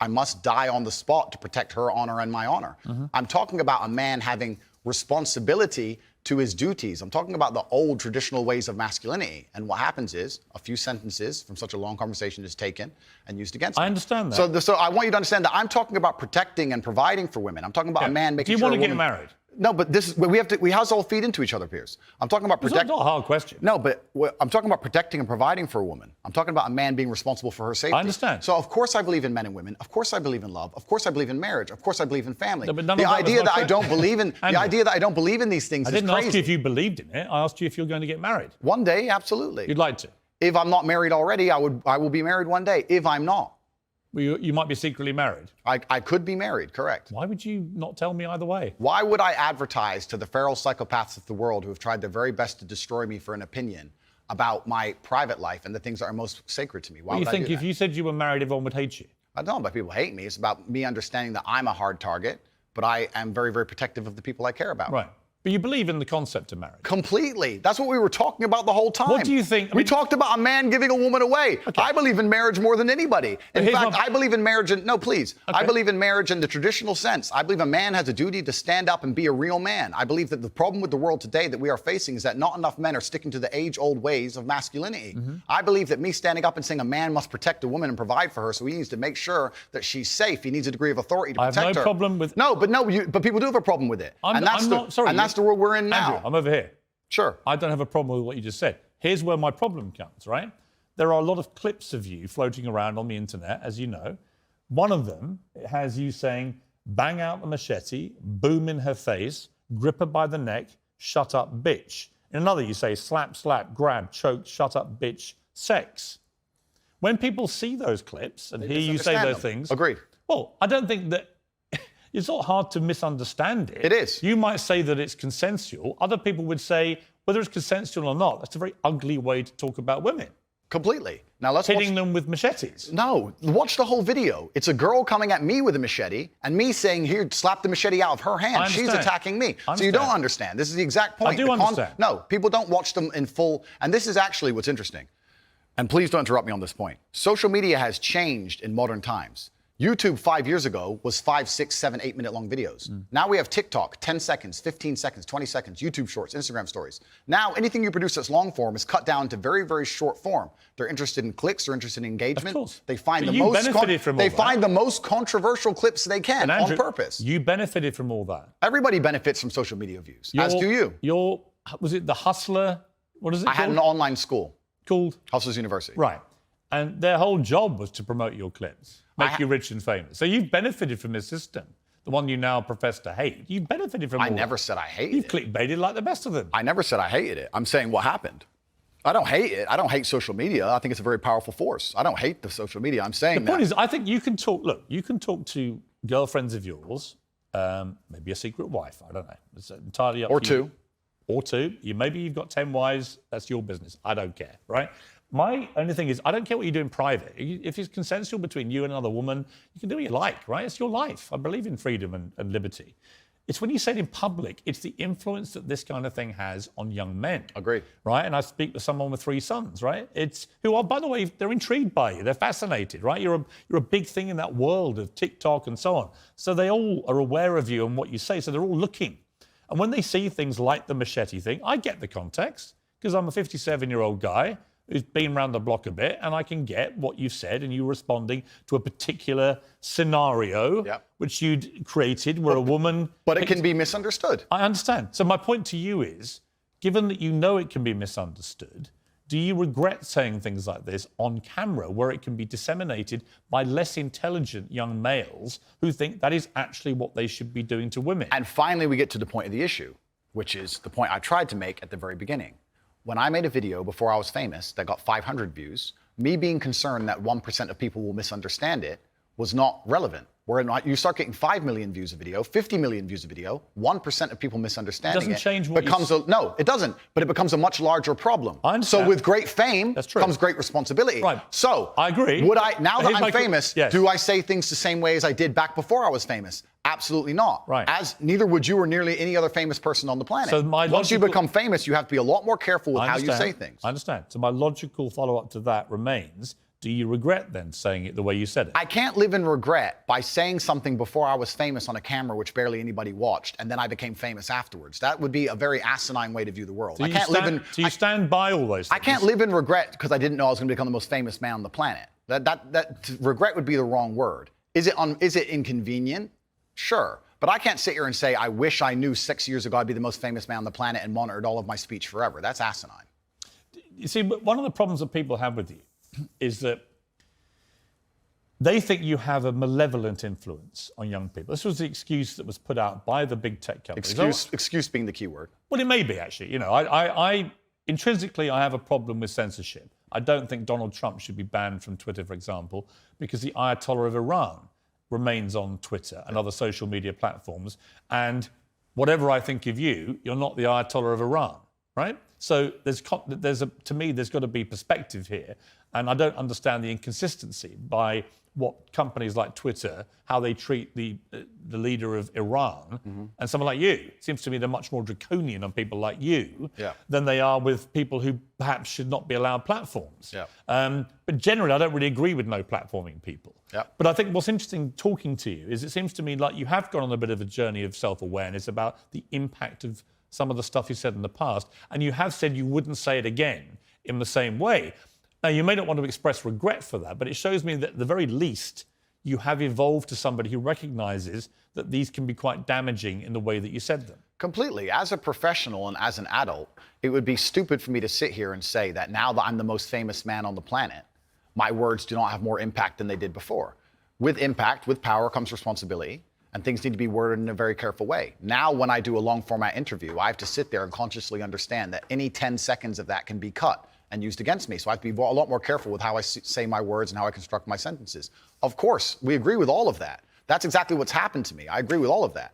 must die on the spot to protect her honor and my honor. I'm talking about a man having responsibility to his duties. I'm talking about the old traditional ways of masculinity. And what happens is a few sentences from such a long conversation is taken and used against me. I understand that. So I want you to understand that I'm talking about protecting and providing for women. I'm talking about a man making Do you sure want a to get woman- married? No, but we have to all feed into each other, Piers. I'm talking about It's protecting. not a hard question. No, but I'm talking about protecting and providing for a woman. I'm talking about a man being responsible for her safety. I understand. So of course I believe in men and women. Of course I believe in love. Of course I believe in marriage. Of course I believe in family. No, but none The of that was idea my that I question. don't believe in the Andrew, idea that I don't believe in these things I is didn't crazy. ask you if you believed in it. I asked you if you're going to get married. One day, absolutely. You'd like to. If I'm not married already, I will be married one day. If I'm not, Well, you might be secretly married. I could be married. Correct. Why would you not tell me either way? Why would I advertise to the feral psychopaths of the world who have tried their very best to destroy me for an opinion about my private life and the things that are most sacred to me? Why Well, you would think I do if that? you said you were married, everyone would hate you? I don't know about people hate me. It's about me understanding that I'm a hard target, but I am very, very protective of the people I care about. Right. But you believe in the concept of marriage. Completely. That's what we were talking about the whole time. What do you think? We talked about a man giving a woman away. Okay. I believe in marriage more than anybody. In fact, I believe in marriage no, please. Okay. I believe in marriage in the traditional sense. I believe a man has a duty to stand up and be a real man. I believe that the problem with the world today that we are facing is that not enough men are sticking to the age-old ways of masculinity. Mm-hmm. I believe that me standing up and saying a man must protect a woman and provide for her, so he needs to make sure that she's safe. He needs a degree of authority to protect her. I have no problem with... But people do have a problem with it. That's the world we're in now. Andrew, I'm over here. Sure. I don't have a problem with what you just said. Here's where my problem comes, right? There are a lot of clips of you floating around on the internet, as you know. One of them has you saying, bang out the machete, boom in her face, grip her by the neck, shut up, bitch. In another, you say, slap, slap, grab, choke, shut up, bitch, sex. When people see those clips and hear you say those things... Agreed. Well, I don't think that... It's not hard to misunderstand it. It is. You might say that it's consensual. Other people would say, whether it's consensual or not, that's a very ugly way to talk about women. Completely. Now let's hitting them with machetes. No, watch the whole video. It's a girl coming at me with a machete and me saying, here, slap the machete out of her hand. She's attacking me. So you don't understand. This is the exact point. I do understand. No, people don't watch them in full. And this is actually what's interesting. And please don't interrupt me on this point. Social media has changed in modern times. YouTube 5 years ago was 5, 6, 7, 8 minute long videos. Now we have TikTok, 10 seconds, 15 seconds, 20 seconds, YouTube shorts, Instagram stories. Now anything you produce that's long form is cut down to very, very short form. They're interested in clicks, they're interested in engagement. Of course. They find But the you most benefited from all they that. find the most controversial clips they can And Andrew, on purpose. You benefited from all that. Everybody benefits from social media views, as do you. Was it the Hustler? What is it I had an online school called Hustlers University. Right. And their whole job was to promote your clips, make you rich and famous. So you've benefited from this system, the one you now profess to hate. You've benefited from all I never that. said I hated You've it. clickbaited like the best of them. I never said I hated it. I'm saying what happened. I don't hate it. I don't hate social media. I think it's a very powerful force. I don't hate the social media. I'm saying The point is, I think you can talk, look, you can talk to girlfriends of yours, maybe a secret wife, I don't know. It's entirely up to you. Or two. Maybe you've got 10 wives, that's your business. I don't care, right? My only thing is, I don't care what you do in private. If it's consensual between you and another woman, you can do what you like, right? It's your life. I believe in freedom and liberty. It's when you say it in public, it's the influence that this kind of thing has on young men. Agreed. Right? And I speak to someone with 3 sons, right? Who are, by the way, they're intrigued by you. They're fascinated, right? You're a big thing in that world of TikTok and so on. So they all are aware of you and what you say. So they're all looking. And when they see things like the machete thing, I get the context because I'm a 57-year-old guy who's been around the block a bit, and I can get what you've said, and you responding to a particular scenario which you'd created where a woman... But it can be misunderstood. I understand. So my point to you is, given that you know it can be misunderstood, do you regret saying things like this on camera where it can be disseminated by less intelligent young males who think that is actually what they should be doing to women? And finally, we get to the point of the issue, which is the point I tried to make at the very beginning. When I made a video before I was famous that got 500 views, me being concerned that 1% of people will misunderstand it was not relevant. Where you start getting 5 million views a video, 50 million views a video, 1% of people misunderstanding it. Doesn't change what No, it doesn't. But it becomes a much larger problem. I understand. So with great fame That's true. comes great responsibility. Right. So I agree. Now that I'm famous, yes. do I say things the same way as I did back before I was famous? Absolutely not. Right. As neither would you or nearly any other famous person on the planet. So Once you become famous, you have to be a lot more careful with how you say things. I understand. So my logical follow-up to that remains, do you regret then saying it the way you said it? I can't live in regret by saying something before I was famous on a camera which barely anybody watched, and then I became famous afterwards. That would be a very asinine way to view the world. Do you stand by all those things? I can't live in regret because I didn't know I was going to become the most famous man on the planet. That regret would be the wrong word. Is it inconvenient? Sure. But I can't sit here and say, I wish I knew 6 years ago I'd be the most famous man on the planet and monitored all of my speech forever. That's asinine. You see, but one of the problems that people have with you is that they think you have a malevolent influence on young people. This was the excuse that was put out by the big tech companies. Excuse being the key word. Well, it may be, actually. You know, I intrinsically, I have a problem with censorship. I don't think Donald Trump should be banned from Twitter, for example, because the Ayatollah of Iran remains on Twitter and other social media platforms. And whatever I think of you, you're not the Ayatollah of Iran, right? So to me, there's got to be perspective here. And I don't understand the inconsistency by what companies like Twitter, how they treat the leader of Iran and someone like you. It seems to me they're much more draconian on people like you than they are with people who perhaps should not be allowed platforms. But generally, I don't really agree with no platforming people. But I think what's interesting talking to you is it seems to me like you have gone on a bit of a journey of self-awareness about the impact of some of the stuff you said in the past, and you have said you wouldn't say it again in the same way. Now, you may not want to express regret for that, but it shows me that at the very least, you have evolved to somebody who recognises that these can be quite damaging in the way that you said them. Completely. As a professional and as an adult, it would be stupid for me to sit here and say that now that I'm the most famous man on the planet, my words do not have more impact than they did before. With impact, with power comes responsibility, and things need to be worded in a very careful way. Now, when I do a long format interview, I have to sit there and consciously understand that any 10 seconds of that can be cut and used against me. So I have to be a lot more careful with how I say my words and how I construct my sentences. Of course, we agree with all of that. That's exactly what's happened to me. I agree with all of that.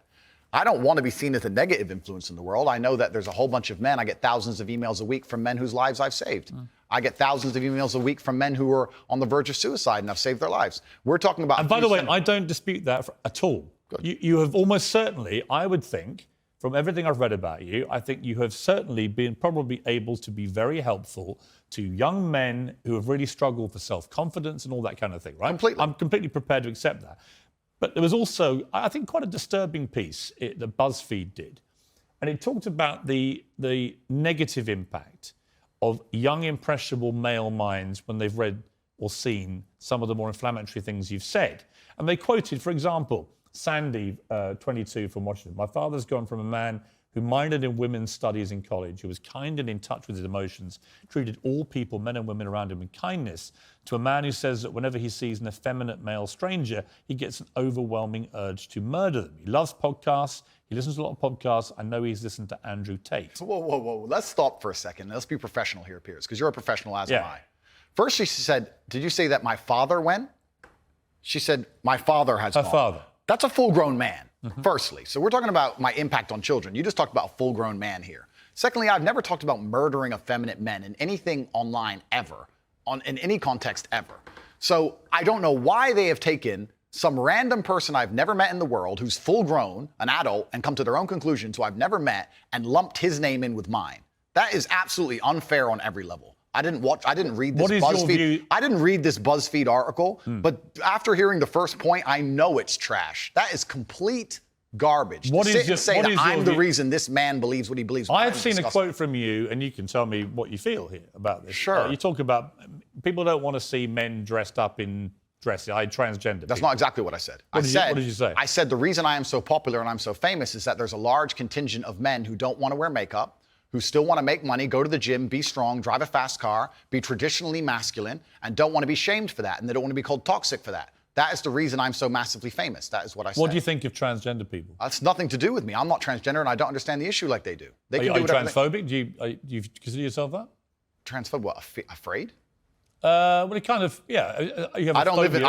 I don't want to be seen as a negative influence in the world. I know that there's a whole bunch of men. I get thousands of emails a week from men whose lives I've saved. I get thousands of emails a week from men who are on the verge of suicide and I've saved their lives. We're talking about... And by the way, I don't dispute that at all. You have almost certainly, I would think, from everything I've read about you, I think you have certainly been probably able to be very helpful to young men who have really struggled for self-confidence and all that kind of thing, right? Completely. I'm completely prepared to accept that. But there was also, I think, quite a disturbing piece that BuzzFeed did. And it talked about the negative impact of young, impressionable male minds when they've read or seen some of the more inflammatory things you've said. And they quoted, for example, Sandy, 22, from Washington. My father's gone from a man who minored in women's studies in college, who was kind and in touch with his emotions, treated all people, men and women around him, with kindness, to a man who says that whenever he sees an effeminate male stranger, he gets an overwhelming urge to murder them. He loves podcasts. He listens to a lot of podcasts. I know he's listened to Andrew Tate. Whoa. Let's stop for a second. Let's be professional here, Piers, because you're a professional, as am I. First, she said, did you say that my father went? She said, my father has gone. Her father. That's a full-grown man, firstly. So we're talking about my impact on children. You just talked about a full-grown man here. Secondly, I've never talked about murdering effeminate men in anything online ever, in any context ever. So I don't know why they have taken some random person I've never met in the world who's full-grown, an adult, and come to their own conclusions who I've never met and lumped his name in with mine. That is absolutely unfair on every level. I didn't read this BuzzFeed. I didn't read this BuzzFeed article, but after hearing the first point, I know it's trash. That is complete garbage. What to is sit your, and say what that is I'm your the view? reason this man believes what he believes. I've seen a quote from you, and you can tell me what you feel here about this. Sure. You talk about people don't want to see men dressed up in dresses, transgender. That's not exactly what I said. What did you say? I said the reason I am so popular and I'm so famous is that there's a large contingent of men who don't want to wear makeup, who still want to make money, go to the gym, be strong, drive a fast car, be traditionally masculine, and don't want to be shamed for that, and they don't want to be called toxic for that. That is the reason I'm so massively famous. That is what I said. What do you think of transgender people? That's nothing to do with me. I'm not transgender, and I don't understand the issue like they do. They Are you transphobic? Do you consider yourself that? Transphobic? What? Afraid? Well, it kind of, yeah. You have I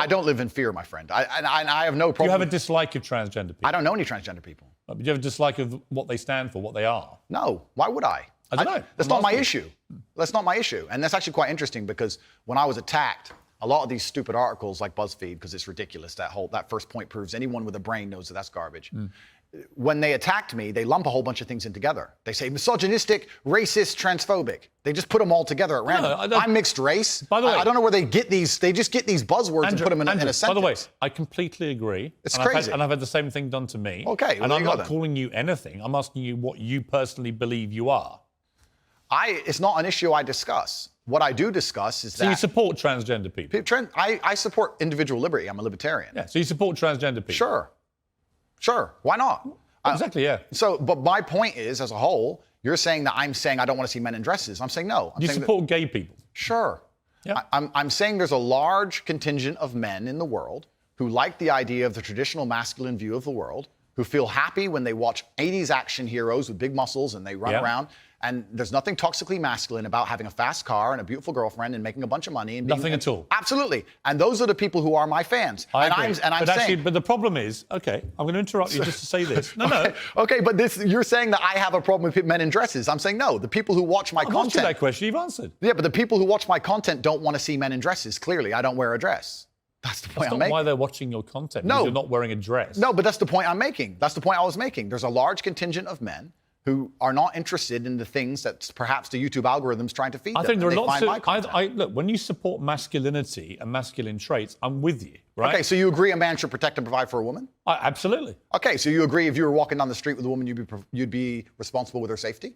don't live in fear, my friend. I have no problem. Do you have a dislike of transgender people? I don't know any transgender people. But do you have a dislike of what they stand for, what they are? No. Why would I? I don't know. That's not my issue. That's not my issue. And that's actually quite interesting because when I was attacked, a lot of these stupid articles like BuzzFeed, because it's ridiculous, that first point proves anyone with a brain knows that that's garbage. When they attacked me, they lump a whole bunch of things in together. They say misogynistic, racist, transphobic. They just put them all together at random. No, I'm mixed race. By the way, I don't know where they get these. They just get these buzzwords and put them in a sentence. By the way, I completely agree. It's crazy. And I've had the same thing done to me. Okay, well, and there I'm you go not then. calling you anything. I'm asking you what you personally believe you are. It's not an issue I discuss. What I do discuss is So you support transgender people? I support individual liberty. I'm a libertarian. Yeah, so you support transgender people? Sure. Why not? Exactly, yeah. So, but my point is, as a whole, you're saying that I'm saying I don't want to see men in dresses. I'm saying no. Do you support gay people? Sure. Yeah. I'm saying there's a large contingent of men in the world who like the idea of the traditional masculine view of the world, who feel happy when they watch 80s action heroes with big muscles and they run around. And there's nothing toxically masculine about having a fast car and a beautiful girlfriend and making a bunch of money. And Nothing at all. Absolutely. And those are the people who are my fans. I agree. I'm saying, but the problem is, okay, I'm going to interrupt you just to say this. No. Okay, but you're saying that I have a problem with men in dresses. I'm saying no. The people who watch my I've asked you content. that question. You've answered. Yeah, but the people who watch my content don't want to see men in dresses. Clearly, I don't wear a dress. That's the point That's I'm not making. why they're watching your content. No. Because you're not wearing a dress. No, but that's the point I'm making. That's the point I was making. There's a large contingent of men who are not interested in the things that perhaps the YouTube algorithm's trying to feed them. I think there are lots of... look, when you support masculinity and masculine traits, I'm with you, right? Okay, so you agree a man should protect and provide for a woman? Absolutely. Okay, so you agree if you were walking down the street with a woman, you'd be responsible with her safety?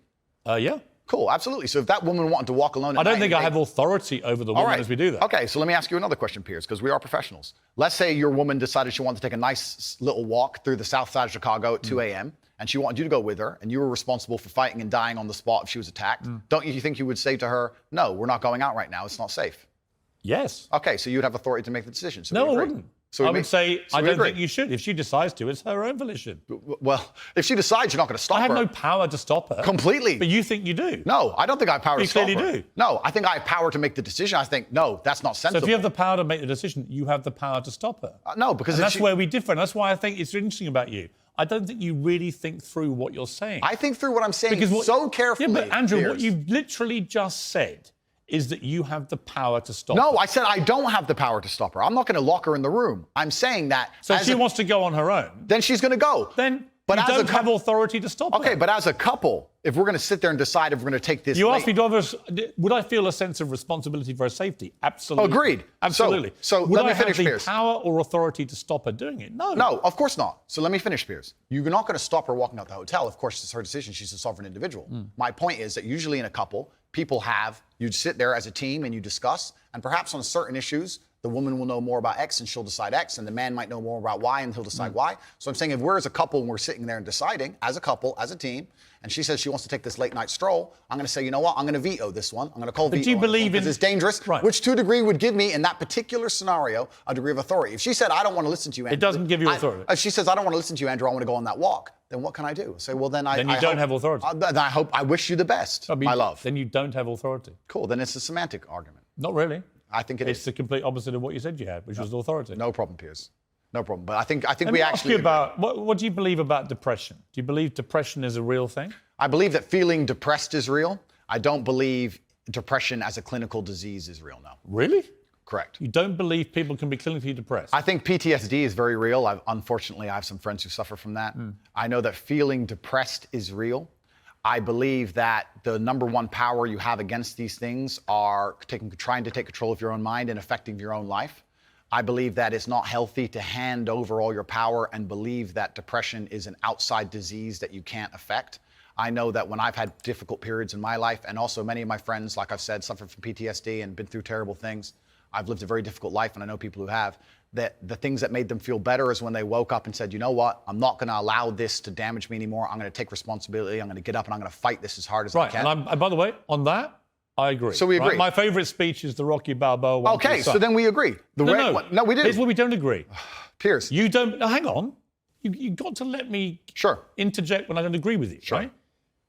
Yeah. Cool, absolutely. So if that woman wanted to walk alone at I don't night think I have authority over the woman as we do that. Okay, so let me ask you another question, Piers, because we are professionals. Let's say your woman decided she wanted to take a nice little walk through the south side of Chicago at 2 a.m., and she wanted you to go with her, and you were responsible for fighting and dying on the spot if she was attacked. Don't you think you would say to her, no, we're not going out right now, it's not safe? Yes. Okay, so you'd have authority to make the decision. So No, we I agree. wouldn't. So I we would say, I we don't agree. think you should. If she decides to, it's her own volition. Well, if she decides, you're not going to stop I have her. no power to stop her. Completely. But you think you do. No, I don't think I have power You to stop her. clearly do. No, I think I have power to make the decision. I think, no, that's not So sensible. if you have the power to make the decision, you have the power to stop her. No, because And if that's she- where we differ. And that's why I think it's interesting about you. I don't think you really think through what you're saying. I think through what I'm saying Because so carefully. Yeah, but Andrew, what Piers. you've literally just said is that you have the power to stop No, her. I said I don't have the power to stop her. I'm not going to lock her in the room. I'm saying that. So if as she a- wants to go on her own, then she's going to go. then But you as a don't have couple- authority to stop her. Okay, but as a couple, if we're going to sit there and decide if we're going to take this. You asked me, would I feel a sense of responsibility for her safety? Absolutely. Agreed. Absolutely. So would let me I finish, have the Piers. power or authority to stop her doing it? No. No, of course not. So let me finish, Piers. You're not going to stop her walking out the hotel. Of course, it's her decision. She's a sovereign individual. My point is that usually in a couple, you'd sit there as a team and you discuss, and perhaps on certain issues, the woman will know more about X and she'll decide X, and the man might know more about Y and he'll decide Y. So I'm saying if we're as a couple and we're sitting there and deciding, as a couple, as a team, and she says she wants to take this late night stroll, I'm going to say, you know what, I'm going to veto this one. I'm going to call veto. do you believe because in- it's dangerous, Right. which to a degree would give me, in that particular scenario, a degree of authority. If she said, I don't want to listen to you, Andrew. It doesn't give you authority. If she says, I don't want to listen to you, Andrew, I want to go on that walk, then what can I do? Say, well, then Then you I don't hope- have authority. Then I wish you the best, my love. Then you don't have authority. Cool, then it's a semantic argument. Not really. I think it It's is. the complete opposite of what you said you had, which was authority. No problem, Piers. No problem. But I think Let we me ask actually you agree. about, what do you believe about depression? Do you believe depression is a real thing? I believe that feeling depressed is real. I don't believe depression as a clinical disease is real, no. Really? Correct. You don't believe people can be clinically depressed? I think PTSD is very real. Unfortunately, I have some friends who suffer from that. I know that feeling depressed is real. I believe that the number one power you have against these things are trying to take control of your own mind and affecting your own life. I believe that it's not healthy to hand over all your power and believe that depression is an outside disease that you can't affect. I know that when I've had difficult periods in my life, and also many of my friends, like I've said, suffered from PTSD and been through terrible things. I've lived a very difficult life, and I know people who have, that the things that made them feel better is when they woke up and said, you know what, I'm not going to allow this to damage me anymore. I'm going to take responsibility. I'm going to get up and I'm going to fight this as hard as I Right, can. and by the way, on that, I agree. So we right? agree. My favourite speech is the Rocky Balboa one. to Okay, the so sun. then we agree. No, we do. Here's where we don't agree. Piers. You don't. No, hang on. You got to let me Sure. interject when I don't agree with you. Sure. Right?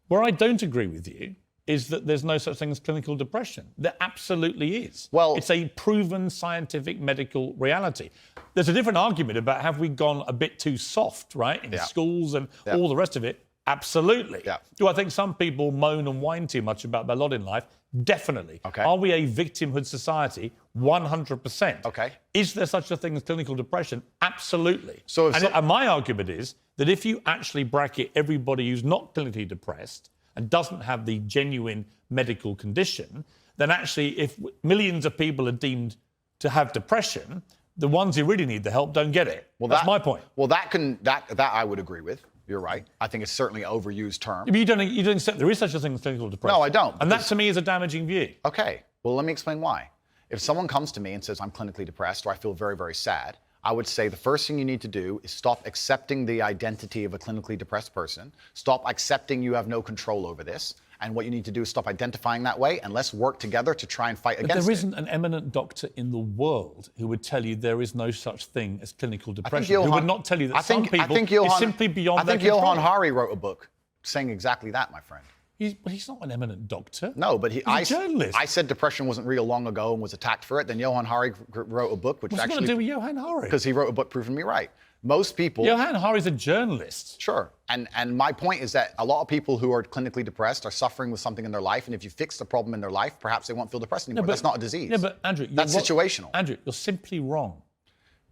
Where I don't agree with you is that there's no such thing as clinical depression. There absolutely is. Well- it's a proven scientific medical reality. There's a different argument about have we gone a bit too soft, right, in Yeah. schools and Yeah. all the rest of it. Absolutely. Yeah. Do I think some people moan and whine too much about their lot in life? Definitely. Okay. Are we a victimhood society? 100%. Okay. Is there such a thing as clinical depression? Absolutely. So if and my argument is that if you actually bracket everybody who's not clinically depressed and doesn't have the genuine medical condition, then actually if millions of people are deemed to have depression, the ones who really need the help don't get it. Well, that's my point. Well, that I would agree with. You're right. I think it's certainly an overused term. But you don't accept there is such a thing as clinical depression. No, I don't, And that because- to me is a damaging view. Okay, well, let me explain why. If someone comes to me and says, I'm clinically depressed or I feel very, very sad, I would say the first thing you need to do is stop accepting the identity of a clinically depressed person. Stop accepting you have no control over this. And what you need to do is stop identifying that way, and let's work together to try and fight against it. There isn't an eminent doctor in the world who would tell you there is no such thing as clinical depression. Who would not tell you that some people is simply beyond their control. Johann Hari wrote a book saying exactly that, my friend. He's not an eminent doctor. No, but he's a journalist. I said depression wasn't real long ago and was attacked for it. Then Johann Hari wrote a book, which What's actually... What's it got to do with Johann Hari? Because he wrote a book proving me right. Most people... Johann Hari's a journalist. Sure. And my point is that a lot of people who are clinically depressed are suffering with something in their life, and if you fix the problem in their life, perhaps they won't feel depressed anymore. That's not a disease. Yeah, but Andrew... That's situational. Andrew, you're simply wrong.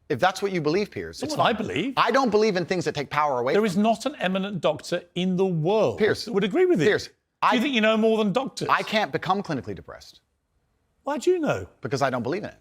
If that's what you believe, Piers, it's what I believe. I don't believe in things that take power away. There is not an eminent doctor in the world Piers, that would agree with you. Piers, do you think you know more than doctors? I can't become clinically depressed. Why do you know? Because I don't believe in it.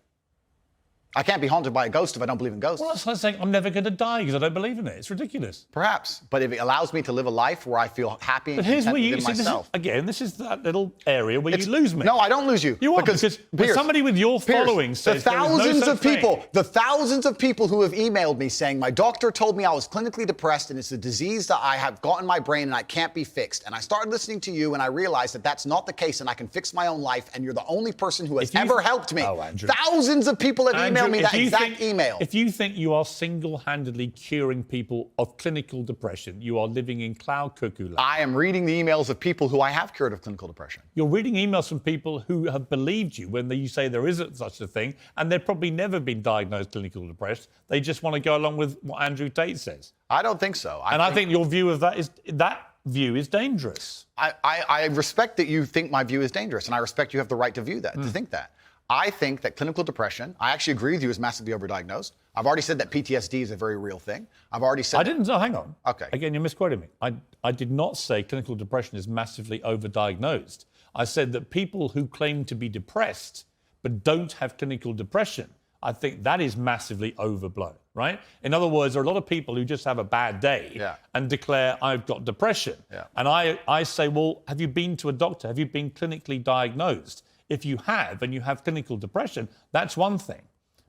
I can't be haunted by a ghost if I don't believe in ghosts. Well, that's like saying I'm never going to die because I don't believe in it. It's ridiculous. Perhaps, but if it allows me to live a life where I feel happy and but here's content where you within myself. This is that little area where you lose me. No, I don't lose you. You are because Piers, somebody with your following says the thousands of people who have emailed me saying my doctor told me I was clinically depressed and it's a disease that I have got in my brain and I can't be fixed. And I started listening to you and I realized that that's not the case and I can fix my own life and you're the only person who has ever helped me. Oh, Andrew. Thousands of people have emailed me that exact email. If you think you are single-handedly curing people of clinical depression, you are living in cloud cuckoo land. I am reading the emails of people who I have cured of clinical depression. You're reading emails from people who have believed you when you say there isn't such a thing, and they've probably never been diagnosed clinically depressed. They just want to go along with what Andrew Tate says. I don't think so. I think your view of that is dangerous. I respect that you think my view is dangerous, and I respect you have the right to view that, to think that. I think that clinical depression, I actually agree with you, is massively overdiagnosed. I've already said that PTSD is a very real thing. I've already said... hang on. Okay. Again, you're misquoting me. I did not say clinical depression is massively overdiagnosed. I said that people who claim to be depressed but don't have clinical depression, I think that is massively overblown, right? In other words, there are a lot of people who just have a bad day and declare, I've got depression. Yeah. And I say, well, have you been to a doctor? Have you been clinically diagnosed? If you have, and you have clinical depression, that's one thing.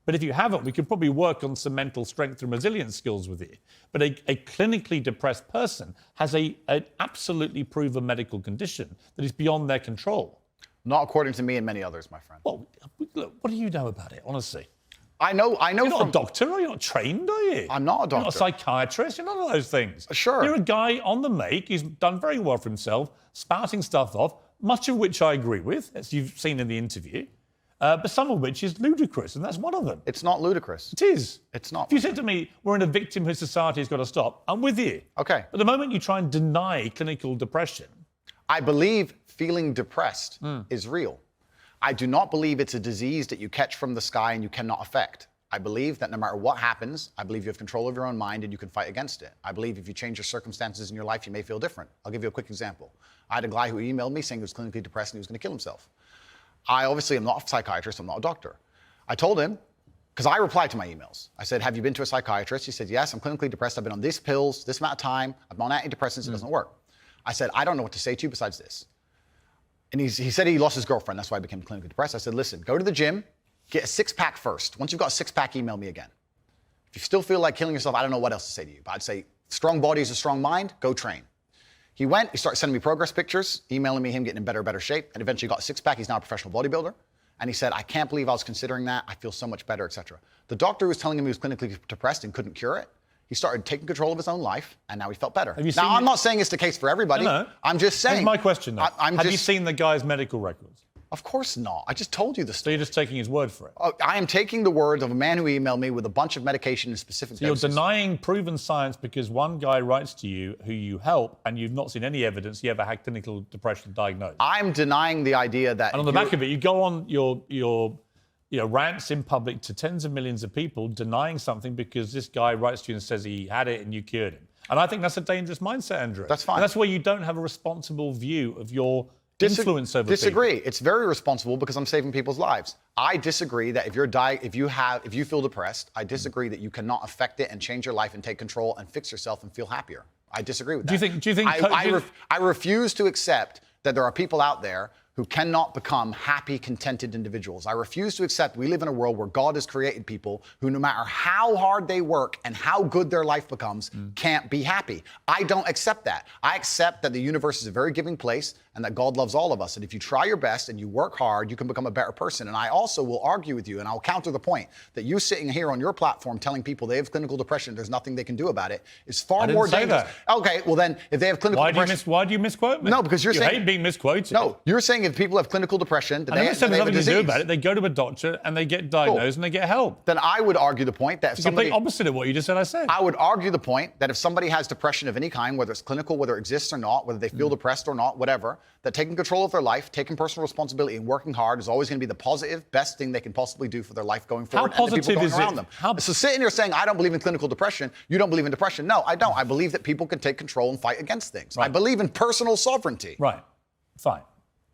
But if you haven't, we could probably work on some mental strength and resilience skills with you. But a clinically depressed person has an absolutely proven medical condition that is beyond their control. Not according to me and many others, my friend. Well, look, what do you know about it, honestly? I know. You're not a doctor, are you? You're not trained, are you? I'm not a doctor. You're not a psychiatrist. You're none of those things. Sure. You're a guy on the make who's done very well for himself, spouting stuff off, much of which I agree with, as you've seen in the interview, but some of which is ludicrous, and that's one of them. It's not ludicrous. It is. It's not. If you said to me, we're in a victimhood society has got to stop, I'm with you. Okay. But the moment you try and deny clinical depression... I believe feeling depressed is real. I do not believe it's a disease that you catch from the sky and you cannot affect. I believe that no matter what happens, I believe you have control of your own mind and you can fight against it. I believe if you change your circumstances in your life, you may feel different. I'll give you a quick example. I had a guy who emailed me saying he was clinically depressed and he was going to kill himself. I obviously am not a psychiatrist, I'm not a doctor. I told him, because I replied to my emails. I said, have you been to a psychiatrist? He said, yes, I'm clinically depressed. I've been on these pills, this amount of time. I'm on antidepressants, it doesn't work. I said, I don't know what to say to you besides this. And he said he lost his girlfriend, that's why he became clinically depressed. I said, listen, go to the gym, get a six-pack first. Once you've got a six-pack, email me again. If you still feel like killing yourself, I don't know what else to say to you. But I'd say, strong body is a strong mind, go train. He went, he started sending me progress pictures, emailing me him getting in better shape, and eventually got a six-pack. He's now a professional bodybuilder. And he said, I can't believe I was considering that. I feel so much better, etc. The doctor was telling him he was clinically depressed and couldn't cure it. He started taking control of his own life, and now he felt better. Now, I'm not saying it's the case for everybody. No. I'm just saying. Here's my question, though. Have you seen the guy's medical records? Of course not. I just told you the So story. you're just taking his word for it? I am taking the word of a man who emailed me with a bunch of medication in specific doses. You're denying proven science because one guy writes to you who you help, and you've not seen any evidence he ever had clinical depression diagnosed. I'm denying the idea that... And on the back of it, you go on your rants in public to tens of millions of people denying something because this guy writes to you and says he had it and you cured him. And I think that's a dangerous mindset, Andrew. That's fine. And that's where you don't have a responsible view of your influence over Disagree. people. It's very responsible because I'm saving people's lives. I disagree that if you feel depressed, I disagree that you cannot affect it and change your life and take control and fix yourself and feel happier. I disagree with that. Do you think I refuse to accept that there are people out there who cannot become happy, contented individuals. I refuse to accept we live in a world where God has created people who, no matter how hard they work and how good their life becomes, can't be happy. I don't accept that. I accept that the universe is a very giving place and that God loves all of us. And if you try your best and you work hard, you can become a better person. And I also will argue with you, and I'll counter the point, that you sitting here on your platform telling people they have clinical depression, there's nothing they can do about it, is far more dangerous. Okay, well then, if they have clinical depression... Why do you misquote me? No, because you're saying... You hate being misquoted. No, you're saying if people have clinical depression, then I never said they have a nothing to disease. do about it. They go to a doctor and they get diagnosed and they get help. Then I would argue the point that if It's the somebody... complete opposite of what you just said I said. I would argue the point that if somebody has depression of any kind, whether it's clinical, whether it exists or not, whether they feel depressed or not, whatever, that taking control of their life, taking personal responsibility and working hard is always going to be the positive, best thing they can possibly do for their life going forward. How and the people positive going is around it? them. So sitting here saying, I don't believe in clinical depression, you don't believe in depression. No, I don't. I believe that people can take control and fight against things. Right. I believe in personal sovereignty. Right. Fine.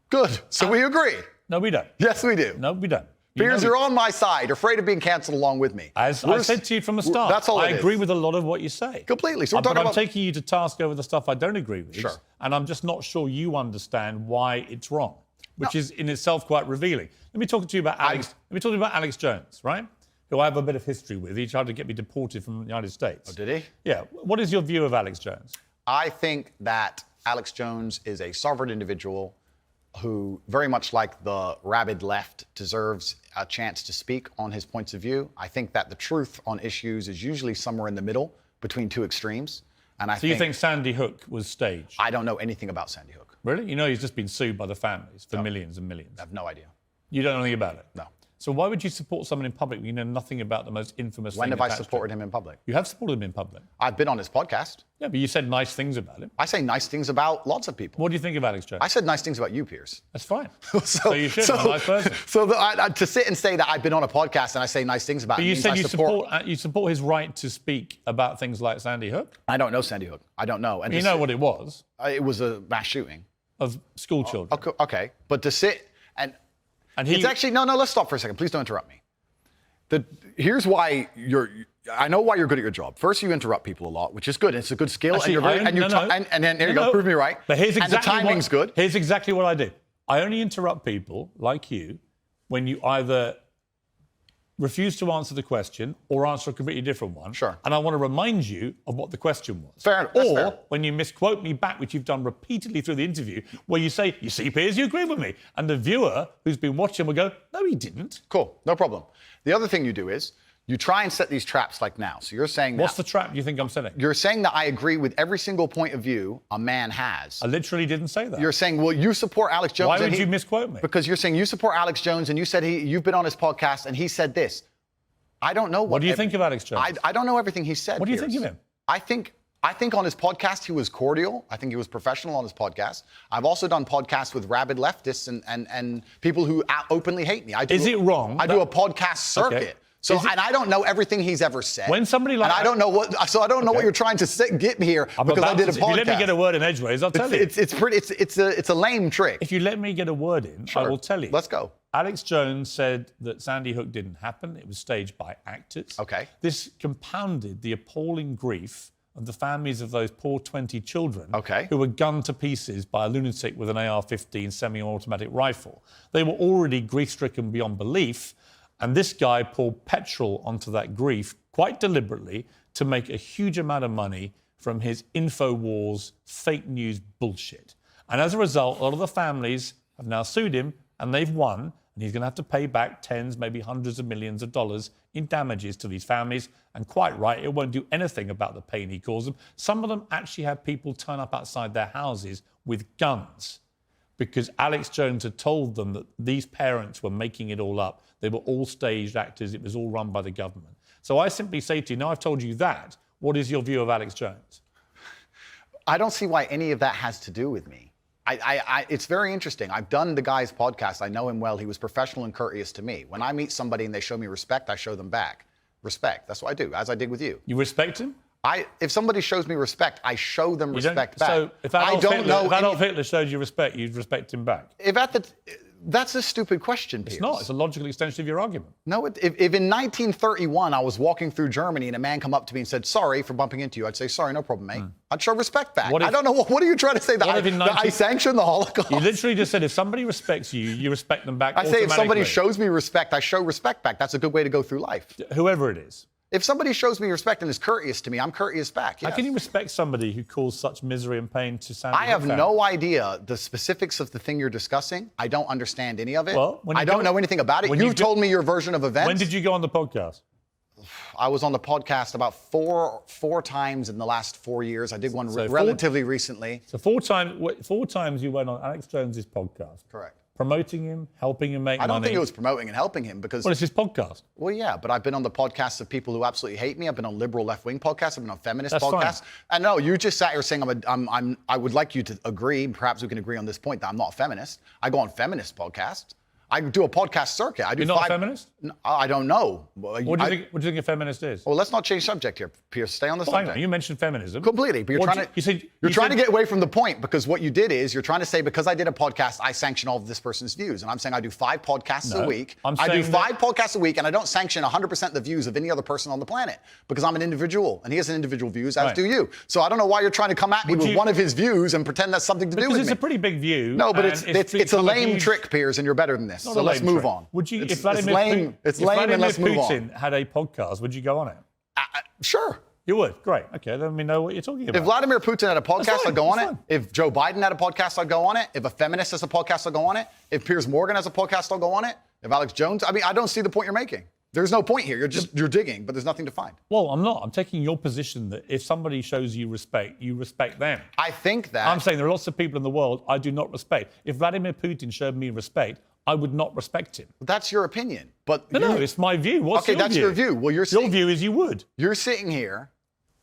Good. So we agree. No, we don't. Yes, we do. No, we don't. Piers, you're on my side. You're afraid of being cancelled along with me. As I said to you from the start, That's all I it is. agree with a lot of what you say. Completely. So we're But talking I'm about... taking you to task over the stuff I don't agree with. Sure. And I'm just not sure you understand why it's wrong, which is in itself quite revealing. Let me talk to you about Alex. Let me talk to you about Alex Jones, right? Who I have a bit of history with. He tried to get me deported from the United States. Oh, did he? Yeah. What is your view of Alex Jones? I think that Alex Jones is a sovereign individual who, very much like the rabid left, deserves a chance to speak on his points of view. I think that the truth on issues is usually somewhere in the middle between two extremes. And So you think Sandy Hook was staged? I don't know anything about Sandy Hook. Really? You know he's just been sued by the families for millions and millions. I have no idea. You don't know anything about it? No. So why would you support someone in public when you know nothing about the most infamous When thing have I attached to supported him in public? You have supported him in public. I've been on his podcast. Yeah, but you said nice things about him. I say nice things about lots of people. What do you think of Alex Jones? I said nice things about you, Piers. That's fine. So you should. I'm a nice person. So to sit and say that I've been on a podcast and I say nice things about But him you means said I you support his right to speak about things like Sandy Hook. I don't know Sandy Hook. I don't know. And You know what it was it was a mass shooting. of school children. Okay, but to sit and he, it's actually no. Let's stop for a second. Please don't interrupt me. Here's why I know why you're good at your job. First, you interrupt people a lot, which is good. It's a good skill, Actually, and then there you go. Prove me right. But here's exactly and the timing's good. Here's exactly what I do. I only interrupt people like you when you either refuse to answer the question or answer a completely different one. Sure. And I want to remind you of what the question was. Fair enough. That's Or fair. when you misquote me back, which you've done repeatedly through the interview, where you say, you see, Piers, you agree with me. And the viewer who's been watching will go, no, he didn't. Cool, no problem. The other thing you do is you try and set these traps like now. So you're saying What's the trap you think I'm setting? You're saying that I agree with every single point of view a man has. I literally didn't say that. You're saying, well, you support Alex Jones. Why would you misquote me? Because you're saying you support Alex Jones and you said you've been on his podcast and he said this. I don't know What do you think of Alex Jones? I don't know everything he said. What do you Piers. think of him? I think on his podcast he was cordial. I think he was professional on his podcast. I've also done podcasts with rabid leftists and people who openly hate me. Is it wrong I do a podcast circuit. Okay. So and I don't know everything he's ever said. When somebody like and I don't know what what you're trying to get me here because I did a podcast. If you let me get a word in edgeways, I'll tell you. It's a lame trick. If you let me get a word in, I will tell you. Let's go. Alex Jones said that Sandy Hook didn't happen. It was staged by actors. Okay. This compounded the appalling grief of the families of those poor 20 children who were gunned to pieces by a lunatic with an AR-15 semi-automatic rifle. They were already grief-stricken beyond belief, and this guy poured petrol onto that grief quite deliberately to make a huge amount of money from his InfoWars fake news bullshit. And as a result, a lot of the families have now sued him, and they've won, and he's going to have to pay back tens, maybe hundreds of millions of dollars in damages to these families. And quite right, it won't do anything about the pain he caused them. Some of them actually had people turn up outside their houses with guns because Alex Jones had told them that these parents were making it all up. They were all staged actors. It was all run by the government. So I simply say to you, now I've told you that, what is your view of Alex Jones? I don't see why any of that has to do with me. It's very interesting. I've done the guy's podcast. I know him well. He was professional and courteous to me. When I meet somebody and they show me respect, I show them back. Respect. That's what I do, as I did with you. You respect him? If somebody shows me respect, I show them respect back. So if Adolf Hitler showed you respect, you'd respect him back? That's a stupid question, Piers. It's not. It's a logical extension of your argument. No, if in 1931 I was walking through Germany and a man come up to me and said, sorry for bumping into you, I'd say, sorry, no problem, mate. I'd show respect back. What if- I don't know, what are you trying to say? That I sanction the Holocaust? You literally just said if somebody respects you, you respect them back I say if somebody automatically. shows me respect, I show respect back. That's a good way to go through life. Whoever it is. If somebody shows me respect and is courteous to me, I'm courteous back. How Yes. can you respect somebody who caused such misery and pain to Sandy I have Hook no idea the specifics of the thing you're discussing. I don't understand any of it. Well, when you I don't go- know anything about it. when you You've go- told me your version of events. When did you go on the podcast? I was on the podcast about four times in the last 4 years. I did one So relatively recently. So four times you went on Alex Jones's podcast. Correct. Promoting him, helping him make money. I don't think it was promoting and helping him because, Well, it's his podcast. well, yeah, but I've been on the podcasts of people who absolutely hate me. I've been on liberal left-wing podcasts. I've been on feminist That's podcasts. fine. And no, you just sat here saying I would like you to agree, perhaps we can agree on this point, that I'm not a feminist. I go on feminist podcasts. I do a podcast circuit. I do You're not a feminist? No, I don't know. What do you think a feminist is? Well, let's not change subject here, Piers. Stay on the Well, hang subject. on, you mentioned feminism. Completely, but you're What trying you said- you're you trying said- to get away from the point, because what you did is you're trying to say, because I did a podcast, I sanction all of this person's views. And I'm saying I do 5 podcasts No, a week. I'm I do saying 5 podcasts a week, and I don't sanction 100% the views of any other person on the planet, because I'm an individual and he has an individual views, as Right. do you. So I don't know why you're trying to come at me Would with you- one of his views and pretend that's something to do Because with it's me. a pretty big view. No, but and it's a become lame huge- trick, Piers, and you're better than this. Not So a let's lame move trick. on. Would you, It's if Vladimir lame. It's if lame, Vladimir and let's move on. Putin had a podcast, would you go on it? Sure. You would. Great. Okay, then we know what you're talking about. If Vladimir Putin had a podcast, fine, I'd go on that's it. fine. If Joe Biden had a podcast, I'd go on it. If a feminist has a podcast, I'll go on it. If Piers Morgan has a podcast, I'll go on it. If Alex Jones, I don't see the point you're making. There's no point here. You're digging, but there's nothing to find. Well, I'm not. I'm taking your position that if somebody shows you respect them. I think that I'm saying there are lots of people in the world I do not respect. If Vladimir Putin showed me respect, I would not respect him. that's your opinion. But No, it's my view. What's okay, your that's view? your view. Well, Your view is you would. You're sitting here,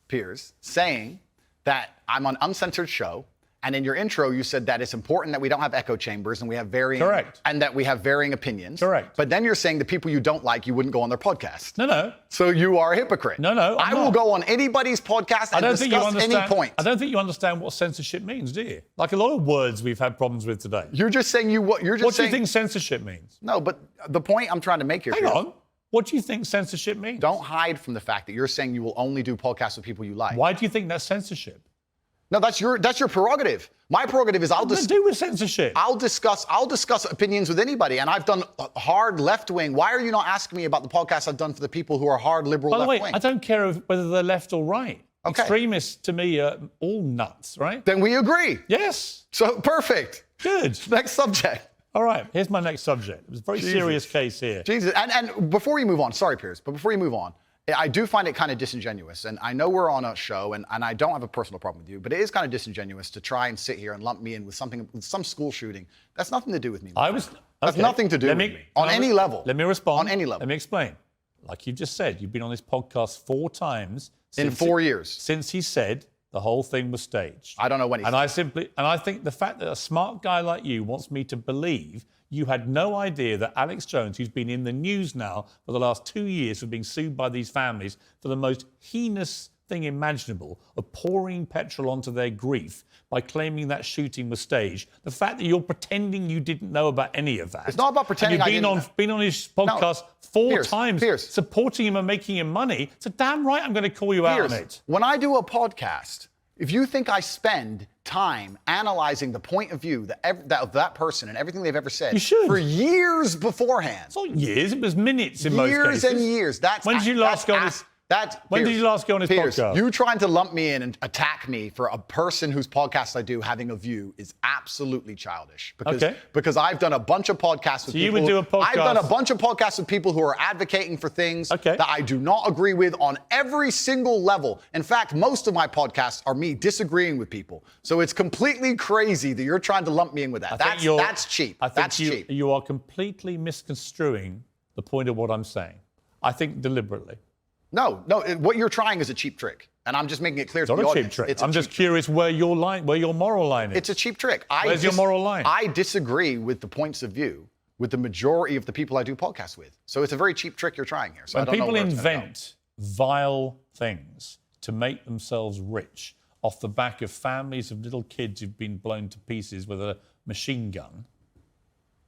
Piers, saying that I'm on uncensored show, and in your intro you said that it's important that we don't have echo chambers and we have varying Correct. and that we have varying opinions. Correct. But then you're saying the people you don't like, you wouldn't go on their podcast. No. So you are a hypocrite. No, I I'm will not. go on anybody's podcast I and don't think you discuss understand. any point. I don't think you understand what censorship means, do you? Like a lot of words we've had problems with today. You're just saying you're just What do saying. you think censorship means? No, but the point I'm trying to make here. Hang Piers, on. What do you think censorship means? Don't hide from the fact that you're saying you will only do podcasts with people you like. Why do you think that's censorship? No, that's your prerogative. My prerogative is What does it do with censorship? I'll discuss opinions with anybody, and I've done hard left wing. Why are you not asking me about the podcasts I've done for the people who are hard liberal By the left way, wing? I don't care whether they're left or right. Okay. Extremists to me are all nuts, right? Then we agree. Yes. So perfect. Good. Next subject. All right. Here's my next subject. It was a very serious case here. Jesus. And before you move on, sorry, Piers, but before you move on, I do find it kind of disingenuous. And I know we're on a show, and I don't have a personal problem with you, but it is kind of disingenuous to try and sit here and lump me in with some school shooting. That's nothing to do with me. That's nothing to do with me. On any level. Let me respond. On any level. Let me explain. Like you've just said, you've been on this podcast 4 times. In 4 years. Since he said the whole thing was staged. I don't know when he said And I think the fact that a smart guy like you wants me to believe you had no idea that Alex Jones, who's been in the news now for the last 2 years for being sued by these families for the most heinous thing imaginable of pouring petrol onto their grief by claiming that shooting was staged. The fact that you're pretending you didn't know about any of that. It's not about pretending and I you've didn't know. been on his podcast 4 Piers, times, Piers. supporting him and making him money. So damn right I'm going to call you out on it. When I do a podcast, if you think I spend time analyzing the point of view of that person and everything they've ever said You should. for years beforehand, It's not years, it was minutes in most cases. years and years. When did you last go on his... When did you last go on his Piers, podcast? You trying to lump me in and attack me for a person whose podcast I do having a view is absolutely childish. Because I've done a bunch of podcasts with people. you would do a podcast... I've done a bunch of podcasts with people who are advocating for things that I do not agree with on every single level. In fact, most of my podcasts are me disagreeing with people. So it's completely crazy that you're trying to lump me in with that. That's cheap. That's cheap. You are completely misconstruing the point of what I'm saying. I think deliberately. No, what you're trying is a cheap trick. And I'm just making it clear to the It's not a audience. cheap trick. I'm just curious where your moral line is. It's a cheap trick. Where's your moral line? I disagree with the points of view with the majority of the people I do podcasts with. So it's a very cheap trick you're trying here. So when I don't know people where it's gonna invent vile things to make themselves rich off the back of families of little kids who've been blown to pieces with a machine gun,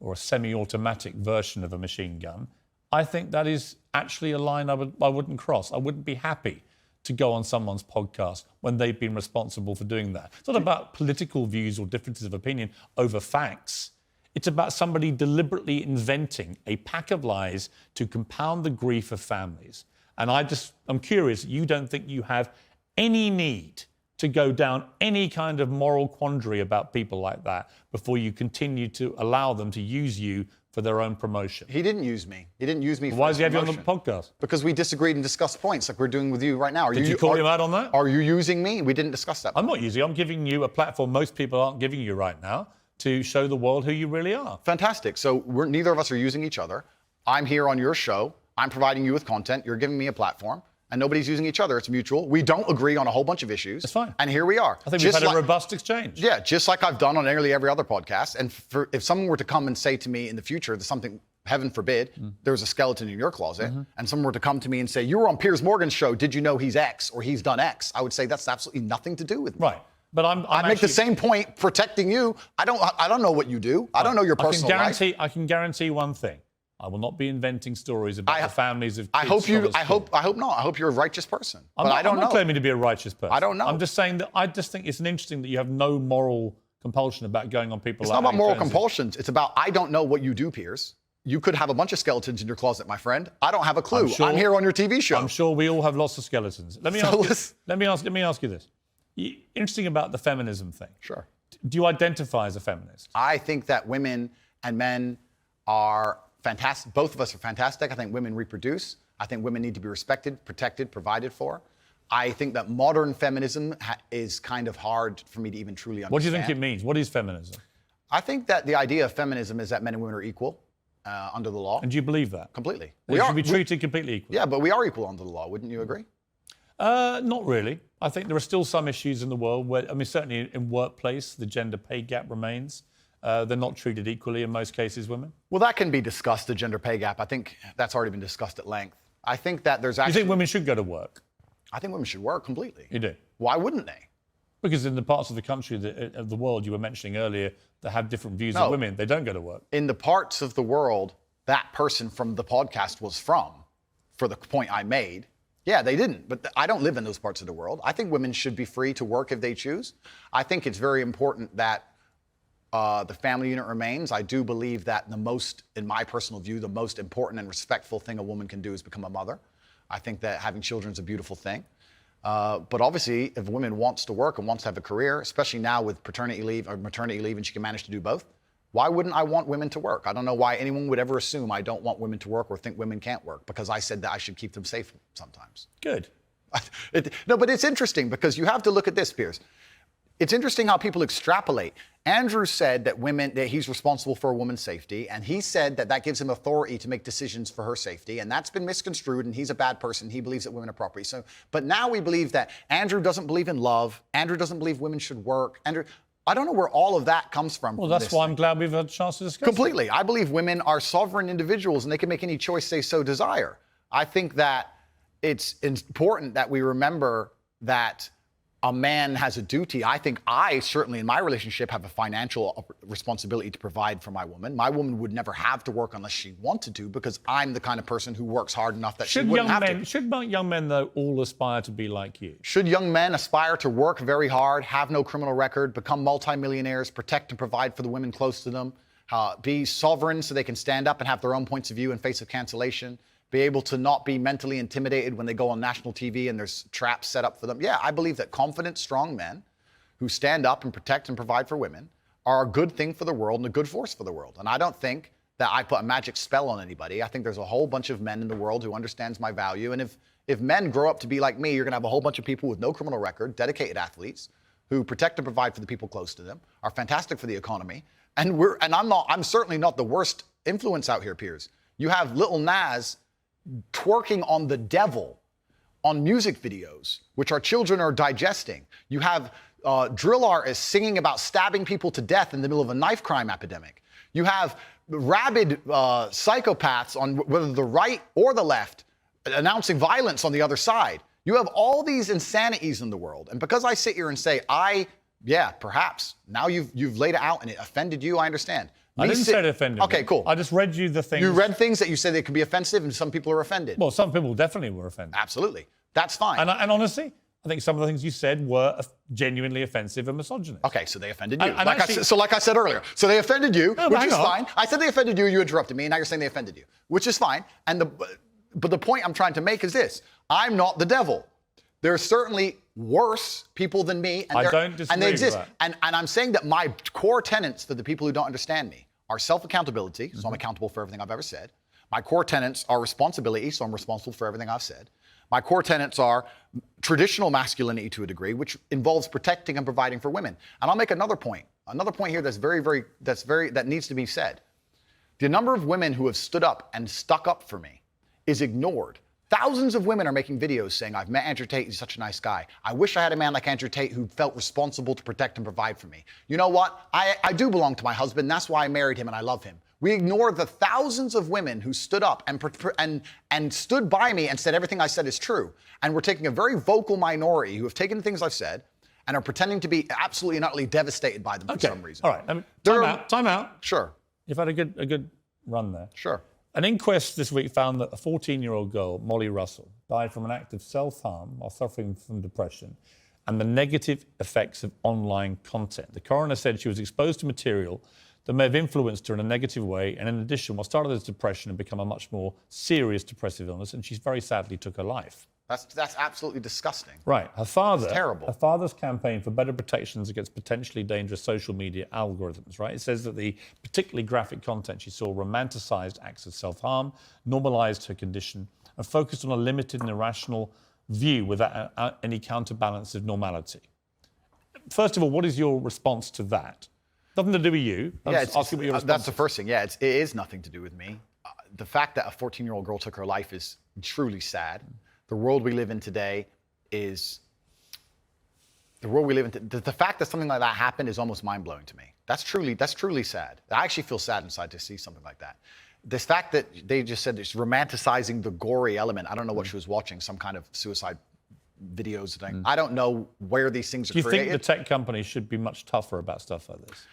or a semi-automatic version of a machine gun, I think that is actually a line I wouldn't cross. I wouldn't be happy to go on someone's podcast when they've been responsible for doing that. It's not about political views or differences of opinion over facts. It's about somebody deliberately inventing a pack of lies to compound the grief of families. And I'm curious, you don't think you have any need to go down any kind of moral quandary about people like that before you continue to allow them to use you for their own promotion. He didn't use me. He didn't use me for Why his does he have you on the promotion. podcast? Because we disagreed and discussed points like we're doing with you right now. Did you call him out on that? Are you using me? We didn't discuss that. I'm not using you. I'm giving you a platform most people aren't giving you right now to show the world who you really are. Fantastic. So neither of us are using each other. I'm here on your show. I'm providing you with content. You're giving me a platform. And nobody's using each other. It's mutual. We don't agree on a whole bunch of issues. That's fine. And here we are. I think we've had a robust exchange. Yeah, just like I've done on nearly every other podcast. And if someone were to come and say to me in the future, there's something, heaven forbid, there's a skeleton in your closet, and someone were to come to me and say, you were on Piers Morgan's show, did you know he's X or he's done X? I would say that's absolutely nothing to do with me. Right. But I make the same point protecting you. I don't know what you do. I don't know your personal life. I can guarantee one thing. I will not be inventing stories about the families of kids. I hope not. I hope you're a righteous person. I'm not claiming to be a righteous person. I don't know. I'm just saying that I just think it's interesting that you have no moral compulsion about going on people. It's not about moral compulsions. It's about I don't know what you do, Piers. You could have a bunch of skeletons in your closet, my friend. I don't have a clue. I'm here on your TV show. I'm sure we all have lots of skeletons. Let me ask you this. Interesting about the feminism thing. Sure. Do you identify as a feminist? I think that women and men are fantastic. Both of us are fantastic. I think women reproduce. I think women need to be respected, protected, provided for. I think that modern feminism is kind of hard for me to even truly understand. What do you think it means? What is feminism? I think that the idea of feminism is that men and women are equal under the law. And do you believe that? Completely. We should be treated completely equally. Yeah, but we are equal under the law. Wouldn't you agree? Not really. I think there are still some issues in the world where, certainly in workplace, the gender pay gap remains. They're not treated equally in most cases, women. Well, that can be discussed, the gender pay gap. I think that's already been discussed at length. I think that there's actually... You think women should go to work? I think women should work completely. You do? Why wouldn't they? Because in the parts of the country, of the world you were mentioning earlier, that have different views of women, they don't go to work. In the parts of the world that person from the podcast was from, for the point I made, yeah, they didn't. But I don't live in those parts of the world. I think women should be free to work if they choose. I think it's very important that the family unit remains. I do believe that in my personal view, the most important and respectful thing a woman can do is become a mother. I think that having children is a beautiful thing. But obviously, if a woman wants to work and wants to have a career, especially now with paternity leave or maternity leave, and she can manage to do both, why wouldn't I want women to work? I don't know why anyone would ever assume I don't want women to work or think women can't work, because I said that I should keep them safe sometimes. Good. No, but it's interesting because you have to look at this, Piers. It's interesting how people extrapolate. Andrew said that he's responsible for a woman's safety, and he said that gives him authority to make decisions for her safety, and that's been misconstrued, and he's a bad person. He believes that women are property. But now we believe that Andrew doesn't believe in love. Andrew doesn't believe women should work. I don't know where all of that comes from. Well, that's why I'm glad we've had a chance to discuss completely. I believe women are sovereign individuals, and they can make any choice they so desire. I think that it's important that we remember that a man has a duty. I think I certainly in my relationship have a financial responsibility to provide for my woman. My woman would never have to work unless she wanted to, because I'm the kind of person who works hard enough that she wouldn't have to. Should young men, though, all aspire to be like you? Should young men aspire to work very hard, have no criminal record, become multimillionaires, protect and provide for the women close to them, be sovereign so they can stand up and have their own points of view in face of cancellation, be able to not be mentally intimidated when they go on national TV and there's traps set up for them? Yeah, I believe that confident, strong men who stand up and protect and provide for women are a good thing for the world and a good force for the world. And I don't think that I put a magic spell on anybody. I think there's a whole bunch of men in the world who understands my value. And if men grow up to be like me, you're gonna have a whole bunch of people with no criminal record, dedicated athletes, who protect and provide for the people close to them, are fantastic for the economy. And I'm certainly not the worst influence out here, Piers. You have Lil Nas twerking on the devil on music videos, which our children are digesting. You have drill artists singing about stabbing people to death in the middle of a knife crime epidemic. You have rabid psychopaths on whether the right or the left announcing violence on the other side. You have all these insanities in the world. And because I sit here and say I Yeah, perhaps. Now you've laid it out and it offended you, I understand. I didn't say it offended me. Okay, cool. I just read you the things. You read things that you said they could be offensive and some people are offended. Well, some people definitely were offended. Absolutely. That's fine. And honestly, I think some of the things you said were genuinely offensive and misogynist. Okay, so they offended you. And like actually, I said earlier, so they offended you, No, which hang is on. fine. I said they offended you, you interrupted me, and now you're saying they offended you, which is fine. But the point I'm trying to make is this. I'm not the devil. There are certainly worse people than me. And I don't disagree and they exist. with that. And I'm saying that my core tenets for the people who don't understand me are self-accountability, so I'm accountable for everything I've ever said. My core tenets are responsibility, so I'm responsible for everything I've said. My core tenets are traditional masculinity to a degree, which involves protecting and providing for women. And I'll make another point here that needs to be said. The number of women who have stood up and stuck up for me is ignored. Thousands of women are making videos saying, I've met Andrew Tate, he's such a nice guy. I wish I had a man like Andrew Tate who felt responsible to protect and provide for me. You know what? I do belong to my husband, that's why I married him and I love him. We ignore the thousands of women who stood up and stood by me and said everything I said is true. And we're taking a very vocal minority who have taken the things I've said and are pretending to be absolutely and utterly devastated by them for some reason. All right. Time out. Sure. You've had a good run there. Sure. An inquest this week found that a 14-year-old girl, Molly Russell, died from an act of self-harm while suffering from depression and the negative effects of online content. The coroner said she was exposed to material that may have influenced her in a negative way, and in addition, what started as depression had become a much more serious depressive illness, and she very sadly took her life. That's absolutely disgusting. Right. Her father. It's terrible. Her father's campaign for better protections against potentially dangerous social media algorithms, right? It says that the particularly graphic content she saw romanticized acts of self-harm, normalized her condition, and focused on a limited and irrational view without any counterbalance of normality. First of all, what is your response to that? Nothing to do with you. That's the first thing. Yeah, it is nothing to do with me. The fact that a 14-year-old girl took her life is truly sad. The world we live in today is the world we live in. The fact that something like that happened is almost mind-blowing to me. That's truly sad. I actually feel sad inside to see something like that. This fact that they just said it's romanticizing the gory element. I don't know what she was watching, some kind of suicide videos thing. I don't know where these things are created. Do you think the tech companies should be much tougher about stuff like this?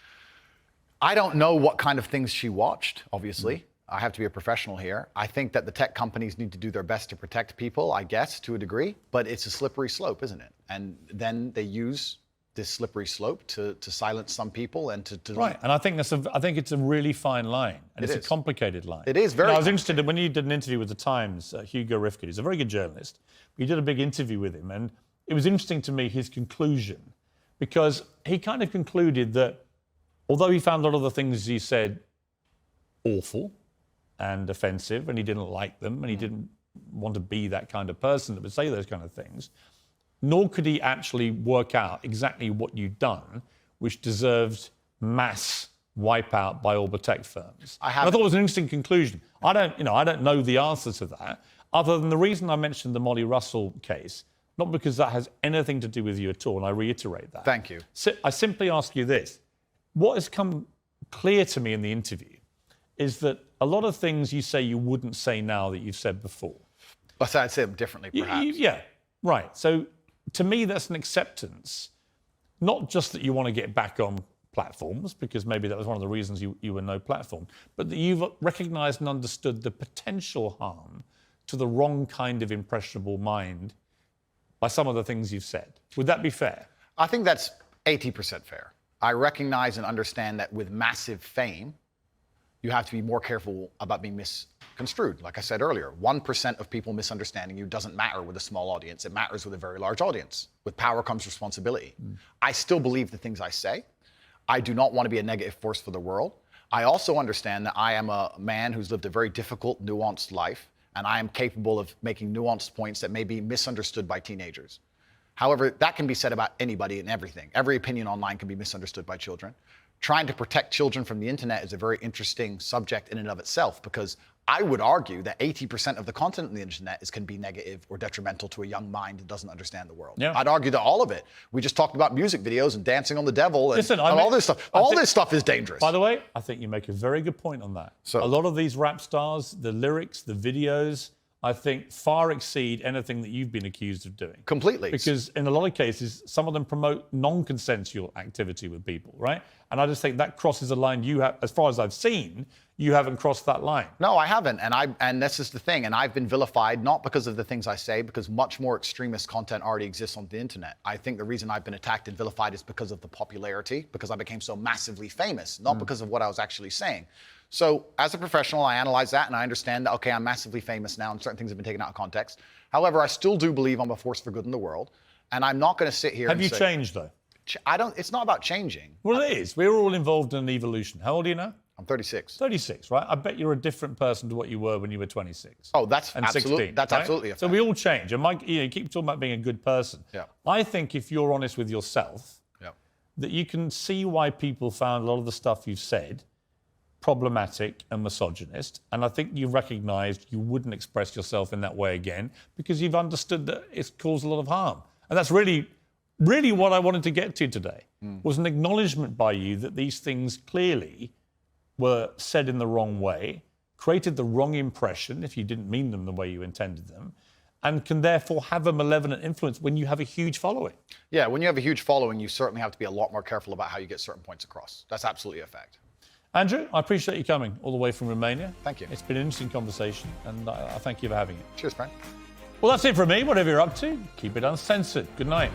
I don't know what kind of things she watched, obviously. I have to be a professional here. I think that the tech companies need to do their best to protect people, I guess, to a degree, but it's a slippery slope, isn't it? And then they use this slippery slope to silence some people and to right. And I think it's a really fine line, and it's a complicated line. It is very. I was interested when you did an interview with the Times. Hugo Rifkin, he's a very good journalist. We did a big interview with him, and it was interesting to me his conclusion, because he kind of concluded that although he found a lot of the things he said awful and offensive, and he didn't like them, and he didn't want to be that kind of person that would say those kind of things, nor could he actually work out exactly what you'd done, which deserved mass wipeout by all the tech firms. I thought it was an interesting conclusion. I don't know the answer to that, other than the reason I mentioned the Molly Russell case, not because that has anything to do with you at all, and I reiterate that. Thank you. So I simply ask you this. What has come clear to me in the interview is that a lot of things you say you wouldn't say now that you've said before. But I'd say them differently, perhaps. Yeah, right. So to me, that's an acceptance, not just that you want to get back on platforms, because maybe that was one of the reasons you were no platform, but that you've recognised and understood the potential harm to the wrong kind of impressionable mind by some of the things you've said. Would that be fair? I think that's 80% fair. I recognize and understand that with massive fame, you have to be more careful about being misconstrued. Like I said earlier, 1% of people misunderstanding you doesn't matter with a small audience. It matters with a very large audience. With power comes responsibility. I still believe the things I say. I do not want to be a negative force for the world. I also understand that I am a man who's lived a very difficult, nuanced life, and I am capable of making nuanced points that may be misunderstood by teenagers. However, that can be said about anybody and everything. Every opinion online can be misunderstood by children. Trying to protect children from the internet is a very interesting subject in and of itself, because I would argue that 80% of the content on the internet can be negative or detrimental to a young mind that doesn't understand the world. Yeah. I'd argue that all of it. We just talked about music videos and dancing on the devil and all this stuff. All this stuff is dangerous. By the way, I think you make a very good point on that. So a lot of these rap stars, the lyrics, the videos, I think, far exceed anything that you've been accused of doing. Completely. Because in a lot of cases, some of them promote non-consensual activity with people, right? And I just think that crosses a line you have, as far as I've seen, you haven't crossed that line. No, I haven't. And this is the thing. And I've been vilified, not because of the things I say, because much more extremist content already exists on the internet. I think the reason I've been attacked and vilified is because of the popularity, because I became so massively famous, not because of what I was actually saying. So as a professional, I analyze that and I understand that, okay, I'm massively famous now and certain things have been taken out of context. However, I still do believe I'm a force for good in the world. And I'm not going to sit here Have and you say, changed, though? it's not about changing. Well, it is. We're all involved in an evolution. How old are you now? I'm 36. 36, right? I bet you're a different person to what you were when you were 26. Oh, that's and absolutely, 16, that's right? absolutely a fact. So we all change. And Mike, you keep talking about being a good person. Yeah. I think if you're honest with yourself, Yeah. that you can see why people found a lot of the stuff you've said problematic and misogynist. And I think you've recognised you wouldn't express yourself in that way again because you've understood that it's caused a lot of harm. And that's really what I wanted to get to today, was an acknowledgement by you that these things clearly were said in the wrong way, created the wrong impression if you didn't mean them the way you intended them, and can therefore have a malevolent influence when you have a huge following. Yeah, when you have a huge following, you certainly have to be a lot more careful about how you get certain points across. That's absolutely a fact. Andrew, I appreciate you coming all the way from Romania. Thank you. It's been an interesting conversation, and I thank you for having it. Cheers, friend. Well, that's it from me. Whatever you're up to, keep it uncensored. Good night.